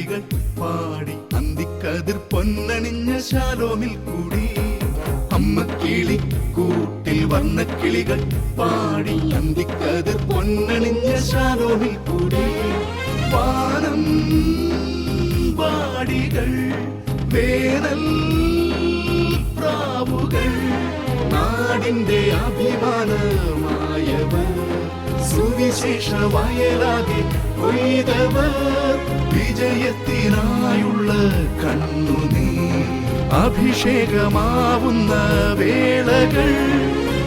കിളികൾ പാടി അന്തിക്കതിർ പൊന്നണിഞ്ഞ ശാലോമിൽ കൂടി. അമ്മ കിളി കൂട്ടിൽ വർണ്ണ കിളികൾ പാടി അന്തിക്കതിർ പൊന്നണിഞ്ഞ ശാലോമിൽ കൂടി. വാനം വാടികൾ വേനൽ പ്രാവുകൾ നാടിന്റെ അഭിമാനമായവർ സുവിശേഷ വയലാകെ കൊയ്തവർ വിജയത്തിനായുള്ള കണ്ണുനീർ അഭിഷേകമാവുന്ന വേളകൾ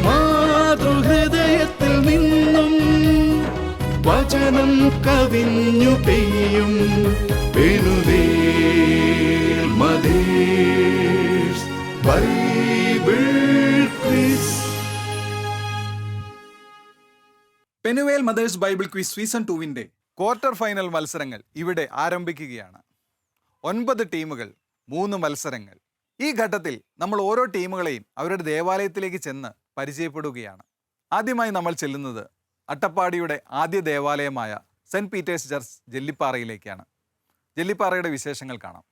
മാതൃഹൃദയത്തിൽ നിന്നും വചനം കവിഞ്ഞു പെയ്യും Penuel mothers Bible quiz. Penuel mothers Bible quiz season 2 quarter final മത്സരങ്ങൾ ഇവിടെ ആരംഭിക്കുകയാണ്. 9 ടീമുകൾ, 3 മത്സരങ്ങൾ. ഈ ഘട്ടത്തിൽ നമ്മൾ ഓരോ ടീമുകളെയും അവരുടെ ദേവാലയത്തിലേക്ക് ചെന്ന് പരിചയപ്പെടുകയാണ്. ആദ്യമായി നമ്മൾ ചെല്ലുന്നത് അട്ടപ്പാടിയുടെ ആദ്യ ദേവാലയമായ സെന്റ് പീറ്റേഴ്സ് ചർച്ച് ജെല്ലിപ്പാറയിലേക്കാണ്. ജെല്ലിപ്പാറയുടെ വിശേഷങ്ങൾ കാണാം.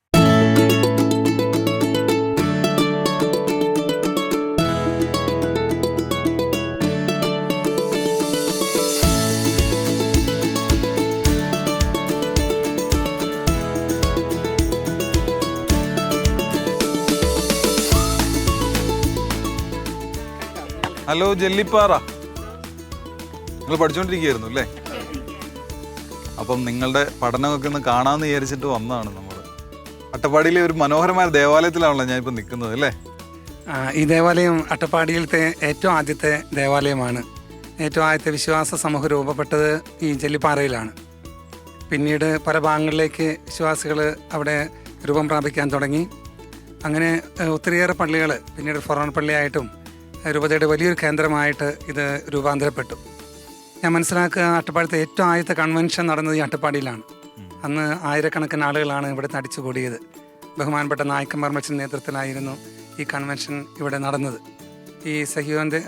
ഹലോ ജെല്ലിപ്പാറ, നിങ്ങൾ പഠിച്ചുകൊണ്ടിരിക്കുകയായിരുന്നു അല്ലേ? അപ്പം നിങ്ങളുടെ പഠനമൊക്കെ ഒന്ന് കാണാമെന്ന് വിചാരിച്ചിട്ട് വന്നതാണ് നമ്മൾ. അട്ടപ്പാടിയിലെ ഒരു മനോഹരമായ ദേവാലയത്തിലാണല്ലോ ഞാൻ ഇപ്പം നിൽക്കുന്നത് അല്ലേ? ഈ ദേവാലയം അട്ടപ്പാടിയിലത്തെ ഏറ്റവും ആദ്യത്തെ ദേവാലയമാണ്. ഏറ്റവും ആദ്യത്തെ വിശ്വാസ സമൂഹം രൂപപ്പെട്ടത് ഈ ജെല്ലിപ്പാറയിലാണ്. പിന്നീട് പല ഭാഗങ്ങളിലേക്ക് വിശ്വാസികൾ അവിടെ രൂപം പ്രാപിക്കാൻ തുടങ്ങി. അങ്ങനെ ഒത്തിരിയേറെ പള്ളികൾ പിന്നീട് ഫൊറോൺ പള്ളിയായിട്ടും രൂപതയുടെ വലിയൊരു കേന്ദ്രമായിട്ട് ഇത് രൂപാന്തരപ്പെട്ടു. ഞാൻ മനസ്സിലാക്കുക അട്ടപ്പാടിത്തെ ഏറ്റവും ആദ്യത്തെ കൺവെൻഷൻ നടന്നത് ഈ അട്ടപ്പാടിയിലാണ്. അന്ന് ആയിരക്കണക്കിന് ആളുകളാണ് ഇവിടെ തടിച്ചുകൂടിയത്. ബഹുമാനപ്പെട്ട നായിക്കൻ മർമ്മച്ചൻ നേതൃത്വത്തിലായിരുന്നു ഈ കൺവെൻഷൻ ഇവിടെ നടന്നത്. ഈ സഹ്യോന്റെ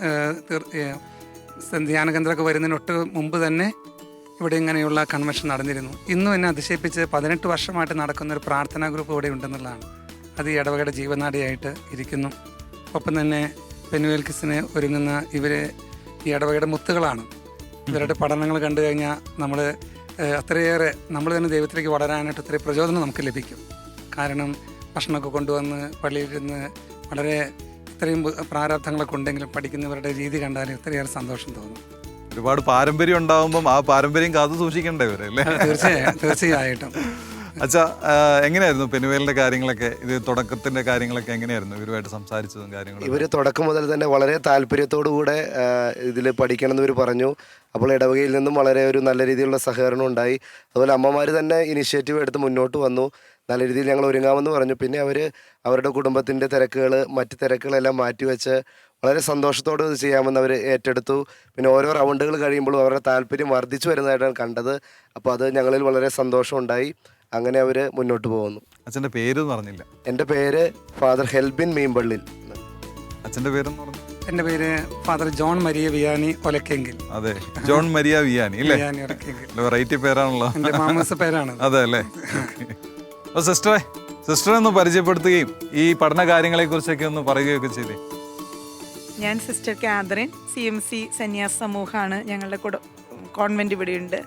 ധ്യാന കേന്ദ്രമൊക്കെ വരുന്നതിനൊട്ട് മുമ്പ് തന്നെ ഇവിടെ ഇങ്ങനെയുള്ള കൺവെൻഷൻ നടന്നിരുന്നു. ഇന്നും എന്നെ അതിശയിപ്പിച്ച് 18 വർഷമായിട്ട് നടക്കുന്നൊരു പ്രാർത്ഥനാ ഗ്രൂപ്പ് ഇവിടെ ഉണ്ടെന്നുള്ളതാണ്. അത് ഈ ഇടവകയുടെ ജീവനാടിയായിട്ട് ഇരിക്കുന്നു. ഒപ്പം തന്നെ പെനുവേൽ ക്വിസിന് ഒരുങ്ങുന്ന ഇവർ ഈ ഇടവകയുടെ മുത്തുകളാണ്. ഇവരുടെ പഠനങ്ങൾ കണ്ടു കഴിഞ്ഞാൽ നമ്മൾ അത്രയേറെ നമ്മൾ തന്നെ ദൈവത്തിലേക്ക് വളരാനായിട്ട് ഒത്തിരി പ്രചോദനം നമുക്ക് ലഭിക്കും. കാരണം ഭക്ഷണമൊക്കെ കൊണ്ടുവന്ന് പള്ളിയിലിരുന്ന് വളരെ ഇത്രയും പ്രാരാബ്ധങ്ങളൊക്കെ ഉണ്ടെങ്കിലും പഠിക്കുന്നവരുടെ രീതി കണ്ടാൽ ഒത്തിരിയേറെ സന്തോഷം തോന്നും. ഒരുപാട് പാരമ്പര്യം ഉണ്ടാകുമ്പം ആ പാരമ്പര്യം കാത്തു സൂക്ഷിക്കേണ്ടേ ഇവരല്ലേ? തീർച്ചയായിട്ടും. അച്ഛാ, എങ്ങനെയായിരുന്നു പെനുവേലിന്റെ കാര്യങ്ങളൊക്കെ? ഇത് തുടക്കത്തിന്റെ കാര്യങ്ങളൊക്കെ എങ്ങനെയായിരുന്നു ഇവരുമായിട്ട് സംസാരിച്ചതും കാര്യങ്ങളും? ഇവർ തുടക്കം മുതൽ തന്നെ വളരെ താല്പര്യത്തോടു കൂടെ ഇതിൽ പഠിക്കണം എന്ന് ഇവർ പറഞ്ഞു. അപ്പോൾ ഇടവകയിൽ നിന്നും വളരെ ഒരു നല്ല രീതിയിലുള്ള സഹകരണം ഉണ്ടായി. അതുപോലെ അമ്മമാർ തന്നെ ഇനിഷ്യേറ്റീവ് എടുത്ത് മുന്നോട്ട് വന്നു. നല്ല രീതിയിൽ ഞങ്ങൾ ഒരുങ്ങാമെന്ന് പറഞ്ഞു. പിന്നെ അവർ അവരുടെ കുടുംബത്തിൻ്റെ തിരക്കുകൾ, മറ്റ് തിരക്കുകളെല്ലാം മാറ്റിവെച്ച് വളരെ സന്തോഷത്തോടെ ഇത് ചെയ്യാമെന്ന് അവർ ഏറ്റെടുത്തു. പിന്നെ ഓരോ റൗണ്ടുകൾ കഴിയുമ്പോഴും അവരുടെ താല്പര്യം വർദ്ധിച്ചു വരുന്നതായിട്ടാണ് കണ്ടത്. അപ്പോൾ അത് ഞങ്ങളിൽ വളരെ സന്തോഷമുണ്ടായി. അങ്ങനെ അവർ മുന്നോട്ട് പോകുന്നു. അച്ഛൻ്റെ പേര് പറഞ്ഞില്ല. എൻ്റെ പേര് ഫാദർ ഹെൽബിൻ മീമ്പള്ളിൽ. അച്ഛൻ്റെ പേരെന്ന് പറഞ്ഞു? എൻ്റെ പേര് ഫാദർ ജോൺ മരിയ വിയാനി ഒലക്കെങ്കിൽ. അതെ, ജോൺ മരിയ വിയാനി അല്ലേ? വെറൈറ്റി പേരാണല്ലോ. എൻ്റെ മാമൂസ പേരാണ്. അതെ അല്ലേ? അപ്പോൾ സിസ്റ്ററെ ഒന്ന് പരിചയപ്പെടുത്തുകയും ഈ പഠന കാര്യങ്ങളെ കുറിച്ചൊക്കെ ഒന്ന് പറയുകയൊക്കെ ചെയ്തേ. ഞാൻ സിസ്റ്റർ കാതറിൻ, CMC സന്യാസ സമൂഹമാണ്. ഞങ്ങളുടെ കോൺവെൻറ്റ് ഇവിടെയുണ്ട്.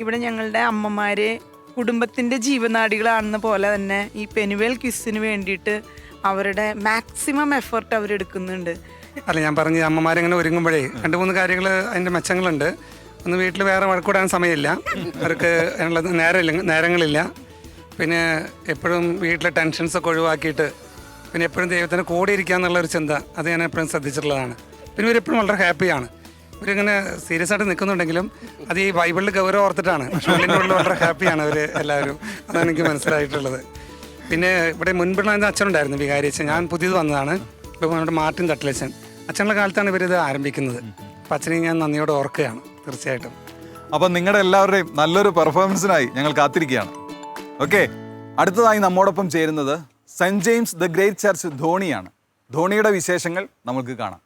ഇവിടെ ഞങ്ങളുടെ അമ്മമാരെ കുടുംബത്തിൻ്റെ ജീവനാടികളാണെന്ന പോലെ തന്നെ ഈ പെനുവേൽ ക്വിസിന് വേണ്ടിയിട്ട് അവരുടെ മാക്സിമം എഫേർട്ട് അവരെടുക്കുന്നുണ്ട്. അല്ല, ഞാൻ പറഞ്ഞ അമ്മമാരെങ്ങനെ ഒരുങ്ങുമ്പോഴേ 2-3 കാര്യങ്ങൾ അതിൻ്റെ മെച്ചങ്ങളുണ്ട്. ഒന്ന്, വീട്ടിൽ വേറെ വഴക്കൂടാൻ സമയമില്ല, അവർക്ക് നേരങ്ങളില്ല. പിന്നെ എപ്പോഴും വീട്ടിലെ ടെൻഷൻസൊക്കെ ഒഴിവാക്കിയിട്ട് പിന്നെ എപ്പോഴും ദൈവത്തിന് കൂടെ ഇരിക്കുക എന്നുള്ളൊരു ചിന്ത, അത് ഞാൻ എപ്പോഴും ശ്രദ്ധിച്ചിട്ടുള്ളതാണ്. പിന്നെ ഇവരെപ്പോഴും വളരെ ഹാപ്പിയാണ്. ഇവരിങ്ങനെ സീരിയസ് ആയിട്ട് നിൽക്കുന്നുണ്ടെങ്കിലും അത് ഈ ബൈബിളിൽ ഗൗരവം ഓർത്തിട്ടാണ്. പക്ഷെ ഉള്ളിൻ്റെ ഉള്ളിൽ വളരെ ഹാപ്പിയാണ് അവർ എല്ലാവരും. അതാണ് എനിക്ക് മനസ്സിലായിട്ടുള്ളത്. പിന്നെ ഇവിടെ മുൻപുള്ള എൻ്റെ അച്ഛനുണ്ടായിരുന്നു, വികാരി അച്ഛൻ. ഞാൻ പുതിയത് വന്നതാണ്. ഇപ്പോൾ നമ്മുടെ മാർട്ടിൻ തട്ടിലച്ഛൻ. അച്ഛനുള്ള കാലത്താണ് ഇവരിത് ആരംഭിക്കുന്നത്. അപ്പം അച്ഛനെ ഞാൻ നന്ദിയോടെ ഓർക്കുകയാണ് തീർച്ചയായിട്ടും. അപ്പം നിങ്ങളുടെ എല്ലാവരുടെയും നല്ലൊരു പെർഫോമൻസിനായി ഞങ്ങൾ കാത്തിരിക്കുകയാണ്. ഓക്കെ, അടുത്തതായി നമ്മോടൊപ്പം ചേരുന്നത് Saint James the Great Church ധോണിയാണ്. ധോണിയുടെ വിശേഷങ്ങൾ നമുക്ക് കാണാം.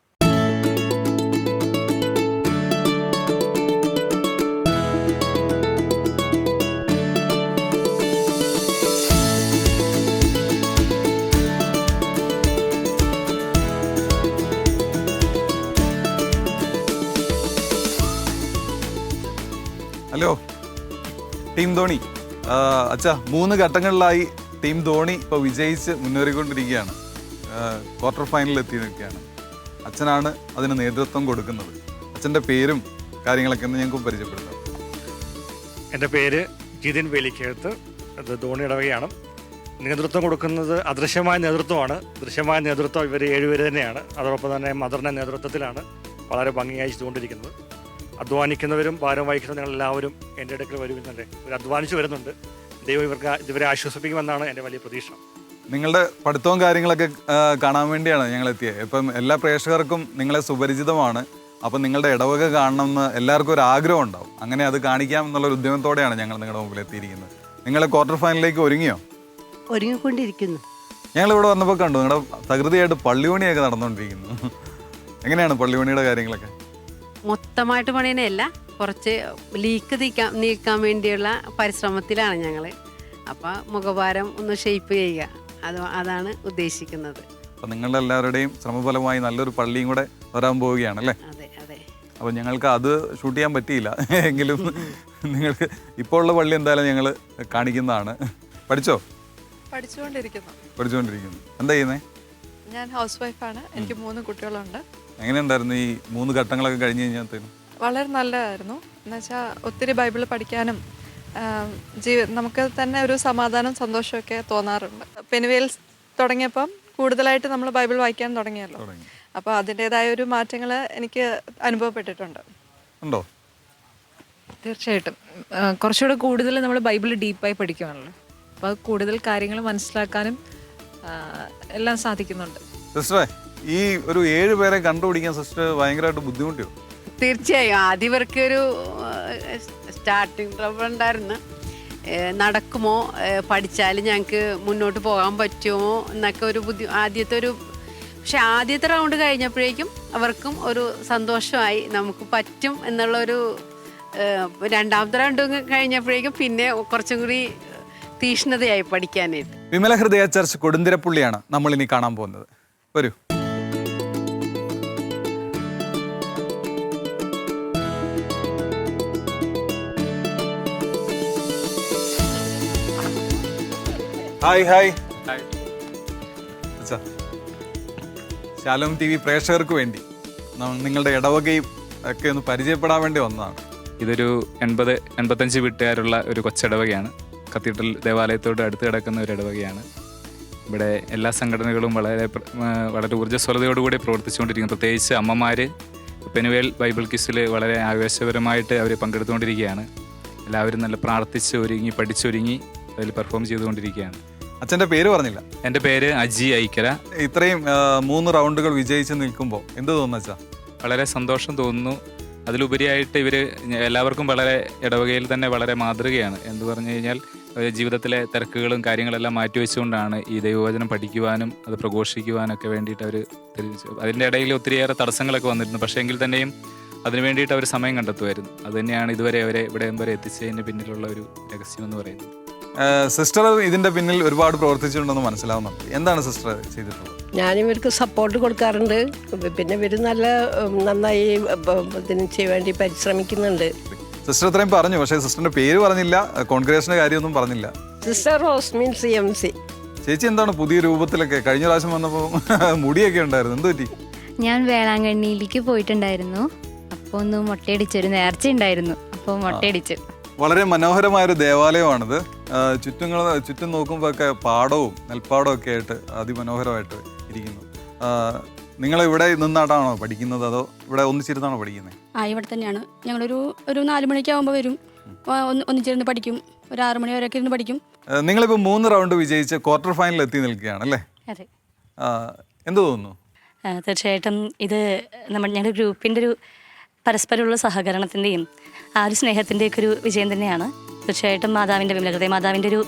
ടീം ധോണി, അച്ഛാ 3 ഘട്ടങ്ങളിലായി ടീം ധോണി ഇപ്പോൾ വിജയിച്ച് മുന്നേറിക്കൊണ്ടിരിക്കുകയാണ്. ക്വാർട്ടർ ഫൈനലിൽ എത്തി നിൽക്കുകയാണ്. അച്ഛനാണ് അതിന് നേതൃത്വം കൊടുക്കുന്നത്. അച്ഛൻ്റെ പേരും കാര്യങ്ങളൊക്കെ ഒന്ന് ഞങ്ങൾക്ക് പരിചയപ്പെടുത്താം. എൻ്റെ പേര് ജിതിൻ വേലിക്കകത്ത്, അത് ധോണി ഇടവകയാണ്. നേതൃത്വം കൊടുക്കുന്നത് അദൃശ്യമായ നേതൃത്വമാണ്. ദൃശ്യമായ നേതൃത്വം ഇവർ 7 പേര് തന്നെയാണ്. അതോടൊപ്പം തന്നെ മദറിൻ്റെ നേതൃത്വത്തിലാണ് വളരെ ഭംഗിയായി ചെയ്തുകൊണ്ടിരിക്കുന്നത്. അധ്വാനിക്കുന്നവരും ഭാരം വഹിക്കുന്നവരും ഞങ്ങളെല്ലാവരും എൻ്റെ അടുക്കൽ വരുന്നുണ്ട്. ഇവർ അധ്വാനിച്ച് വരുന്നുണ്ട്. ദൈവം ഇവരെ ആശ്വസിപ്പിക്കുമെന്നാണ് എൻ്റെ വലിയ പ്രതീക്ഷ. നിങ്ങളുടെ പഠിത്തവും കാര്യങ്ങളൊക്കെ കാണാൻ വേണ്ടിയാണ് ഞങ്ങൾ എത്തിയത്. ഇപ്പം എല്ലാ പ്രേക്ഷകർക്കും നിങ്ങളെ സുപരിചിതമാണ്. അപ്പം നിങ്ങളുടെ ഇടവക കാണണമെന്ന് എല്ലാവർക്കും ഒരു ആഗ്രഹം ഉണ്ടാവും. അങ്ങനെ അത് കാണിക്കാം എന്നുള്ളൊരു ഉദ്യമത്തോടെയാണ് ഞങ്ങൾ നിങ്ങളുടെ മുമ്പിൽ എത്തിയിരിക്കുന്നത്. നിങ്ങൾ ക്വാർട്ടർ ഫൈനലിലേക്ക് ഒരുങ്ങിയോ? ഒരുങ്ങിക്കൊണ്ടിരിക്കുന്നു. ഞങ്ങളിവിടെ വന്നപ്പോൾ കണ്ടു നിങ്ങളുടെ തകൃതിയായിട്ട് പള്ളിപണിയൊക്കെ നടന്നുകൊണ്ടിരിക്കുന്നു. എങ്ങനെയാണ് പള്ളിപണിയുടെ കാര്യങ്ങളൊക്കെ? മൊത്തമായിട്ട് പണിയനല്ല, കുറച്ച് ലീക്ക് നീക്കാൻ വേണ്ടിയുള്ള പരിശ്രമത്തിലാണ് ഞങ്ങൾ. അപ്പം മുഖഭാരം ഒന്ന് ഷേപ്പ് ചെയ്യുക, അതാണ് ഉദ്ദേശിക്കുന്നത്. അപ്പം നിങ്ങളുടെ എല്ലാവരുടെയും ശ്രമഫലമായി നല്ലൊരു പള്ളിയും കൂടെ വരാൻ പോവുകയാണല്ലേ? അതെ അതെ. അപ്പോൾ ഞങ്ങൾക്ക് അത് ഷൂട്ട് ചെയ്യാൻ പറ്റിയില്ല. എങ്കിലും നിങ്ങൾക്ക് ഇപ്പോൾ ഉള്ള പള്ളി എന്തായാലും ഞങ്ങൾ കാണിക്കുന്നതാണ്. പഠിച്ചുകൊണ്ടിരിക്കുന്നു. എന്താ ചെയ്യുന്നത്? ഞാൻ ഹൗസ് വൈഫാണ്. എനിക്ക് 3 കുട്ടികളുണ്ട്. എങ്ങനെയുണ്ടായിരുന്നു ഈ 3 ഘട്ടങ്ങളൊക്കെ കഴിഞ്ഞ് കഴിഞ്ഞാൽ? വളരെ നല്ലതായിരുന്നു. എന്നുവെച്ചാൽ ഒത്തിരി ബൈബിൾ പഠിക്കാനും നമുക്ക് തന്നെ ഒരു സമാധാനം സന്തോഷമൊക്കെ തോന്നാറുണ്ട്. പെനുവേൽ തുടങ്ങിയപ്പം കൂടുതലായിട്ട് നമ്മൾ ബൈബിൾ വായിക്കാൻ തുടങ്ങിയല്ലോ. അപ്പോൾ അതിൻ്റെതായ ഒരു മാറ്റങ്ങൾ എനിക്ക് അനുഭവപ്പെട്ടിട്ടുണ്ട്. ഉണ്ടോ? തീർച്ചയായിട്ടും കുറച്ചുകൂടെ കൂടുതൽ നമ്മൾ ബൈബിൾ ഡീപ്പായി പഠിക്കുകയാണല്ലോ. അപ്പോൾ കൂടുതൽ കാര്യങ്ങൾ മനസ്സിലാക്കാനും എല്ലാം സാധിക്കുന്നുണ്ട്. സിസ്റ്ററെ, ഈ ഒരു 7 പേരെ കണ്ടുപിടിക്കാൻ സിസ്റ്റർ ഭയങ്കരമായിട്ട് ബുദ്ധിമുട്ടിയോ? തീർച്ചയായും ആദ്യം ഇവർക്ക് ഒരു സ്റ്റാർട്ടിങ് ട്രബിൾ ഉണ്ടായിരുന്നു. നടക്കുമോ, പഠിച്ചാൽ ഞങ്ങൾക്ക് മുന്നോട്ട് പോകാൻ പറ്റുമോ എന്നൊക്കെ ഒരു ആദ്യത്തെ ഒരു. പക്ഷെ ആദ്യത്തെ റൗണ്ട് കഴിഞ്ഞപ്പോഴേക്കും അവർക്കും ഒരു സന്തോഷമായി, നമുക്ക് പറ്റും എന്നുള്ളൊരു. രണ്ടാമത്തെ റൗണ്ട് കഴിഞ്ഞപ്പോഴേക്കും പിന്നെ കുറച്ചും കൂടി തീഷ്ണതയായി പഠിക്കാനായിട്ട്. വിമല ഹൃദയ ചർച്ച് കൊടുന്തിരപ്പുള്ളിയാണ് നമ്മൾ ഇനി കാണാൻ പോകുന്നത്. വരൂ. ഹായ്. ശാലോം TV പ്രേക്ഷകർക്ക് വേണ്ടി നിങ്ങളുടെ ഇടവകയും ഒക്കെ ഒന്ന് പരിചയപ്പെടാൻ വേണ്ടി വന്നതാണ്. ഇതൊരു 80-85 വീട്ടുകാരുള്ള ഒരു കൊച്ചിടവകയാണ്. കത്തീഡ്രൽ ദേവാലയത്തോട് അടുത്ത് കിടക്കുന്ന ഒരു ഇടവകയാണ്. ഇവിടെ എല്ലാ സംഘടനകളും വളരെ ഊർജ്ജസ്വലതയോടുകൂടി പ്രവർത്തിച്ചുകൊണ്ടിരിക്കുന്നു. പ്രത്യേകിച്ച് അമ്മമാർ പെനുവേൽ ബൈബിൾ ക്വിസിൽ വളരെ ആവേശപരമായിട്ട് അവർ പങ്കെടുത്തുകൊണ്ടിരിക്കുകയാണ്. എല്ലാവരും നല്ല പ്രാർത്ഥിച്ച് ഒരുങ്ങി പഠിച്ചൊരുങ്ങി അതിൽ പെർഫോം ചെയ്തുകൊണ്ടിരിക്കുകയാണ്. അച്ഛൻ്റെ പേര് പറഞ്ഞില്ല. എൻ്റെ പേര് അജി ഐക്കര. ഇത്രയും 3 റൗണ്ടുകൾ വിജയിച്ച് നിൽക്കുമ്പോൾ എന്ത് തോന്നുന്നു അച്ഛാ? വളരെ സന്തോഷം തോന്നുന്നു. അതിലുപരിയായിട്ട് ഇവർ എല്ലാവർക്കും വളരെ ഇടവകയിൽ തന്നെ വളരെ മാതൃകയാണ്. എന്ന് പറഞ്ഞു കഴിഞ്ഞാൽ ജീവിതത്തിലെ തിരക്കുകളും കാര്യങ്ങളെല്ലാം മാറ്റിവെച്ചുകൊണ്ടാണ് ഈ ദൈവവചനം പഠിക്കുവാനും അത് പ്രഘോഷിക്കുവാനൊക്കെ വേണ്ടിയിട്ട് അവർ അതിൻ്റെ ഇടയിൽ ഒത്തിരിയേറെ തടസ്സങ്ങളൊക്കെ വന്നിരുന്നു. പക്ഷേ എങ്കിൽ തന്നെയും അതിനു വേണ്ടിയിട്ട് അവർ സമയം കണ്ടെത്തുമായിരുന്നു. അതുതന്നെയാണ് ഇതുവരെ അവരെ ഇവിടെ വരെ എത്തിച്ചതിന് പിന്നിലുള്ള ഒരു രഹസ്യം എന്ന് പറയുന്നത്. സിസ്റ്റർ ഇതിൻ്റെ പിന്നിൽ ഒരുപാട് പ്രവർത്തിച്ചിട്ടുണ്ടെന്ന് മനസ്സിലാവുന്നുണ്ട്. എന്താണ് സിസ്റ്റർ ചെയ്തിട്ടുള്ളത്? ഞാനിവർക്ക് സപ്പോർട്ട് കൊടുക്കാറുണ്ട്. പിന്നെ ഇവർ നന്നായി ഇതിന് വേണ്ടി പരിശ്രമിക്കുന്നുണ്ട്. സിസ്റ്റർ ഇത്രയും പറഞ്ഞു, പക്ഷേ സിസ്റ്ററിന്റെ പേര് പറഞ്ഞില്ല, കോൺഗ്രേഷന്റെ കാര്യമൊന്നും പറഞ്ഞില്ല. Sister Rosmin CMC. ചേച്ചി എന്താണ് പുതിയ രൂപത്തിലൊക്കെ? കഴിഞ്ഞ പ്രാവശ്യം വന്നപ്പോൾ മുടിയൊക്കെ ഉണ്ടായിരുന്നു, എന്ത് പറ്റി? ഞാൻ വേളാങ്കണ്ണിയിലേക്ക് പോയിട്ടുണ്ടായിരുന്നു. അപ്പോൾ ഒന്ന് മുട്ടയടിച്ചൊരു നേർച്ച ഉണ്ടായിരുന്നു, അപ്പോൾ മുട്ടയടിച്ചു. വളരെ മനോഹരമായൊരു ദേവാലയമാണിത്. ചുറ്റും നോക്കുമ്പോൾ ഒക്കെ പാടവും നെൽപ്പാടവും ഒക്കെ ആയിട്ട് അതിമനോഹരമായിട്ട് ഇരിക്കുന്നു. നിങ്ങൾ ഇവിടെ നിന്നാട്ടാണോ പഠിക്കുന്നത് അതോ ഇവിടെ ഒന്നിച്ചിരുന്നാണോ പഠിക്കുന്നത്? ഇവിടെ തന്നെയാണ്. ഞങ്ങളൊരു 4 മണിക്ക് ആകുമ്പോൾ വരും, ഒന്നിച്ചിരുന്ന് പഠിക്കും. ഒരു 6 മണി വരെയൊക്കെ ഇരുന്ന് പഠിക്കും. നിങ്ങളിപ്പോൾ 3 റൗണ്ട് വിജയിച്ച് ക്വാർട്ടർ ഫൈനലിൽ എത്തി നിൽക്കുകയാണ് അല്ലേ? അതെ. എന്ത് തോന്നുന്നു? തീർച്ചയായിട്ടും ഇത് ഞങ്ങളുടെ ഗ്രൂപ്പിൻ്റെ ഒരു പരസ്പരമുള്ള സഹകരണത്തിൻ്റെയും ആ ഒരു സ്നേഹത്തിൻ്റെയൊക്കെ ഒരു വിജയം തന്നെയാണ്. തീർച്ചയായിട്ടും മാതാവിൻ്റെ വിമലഹൃദയ മാതാവിൻ്റെ ഒരു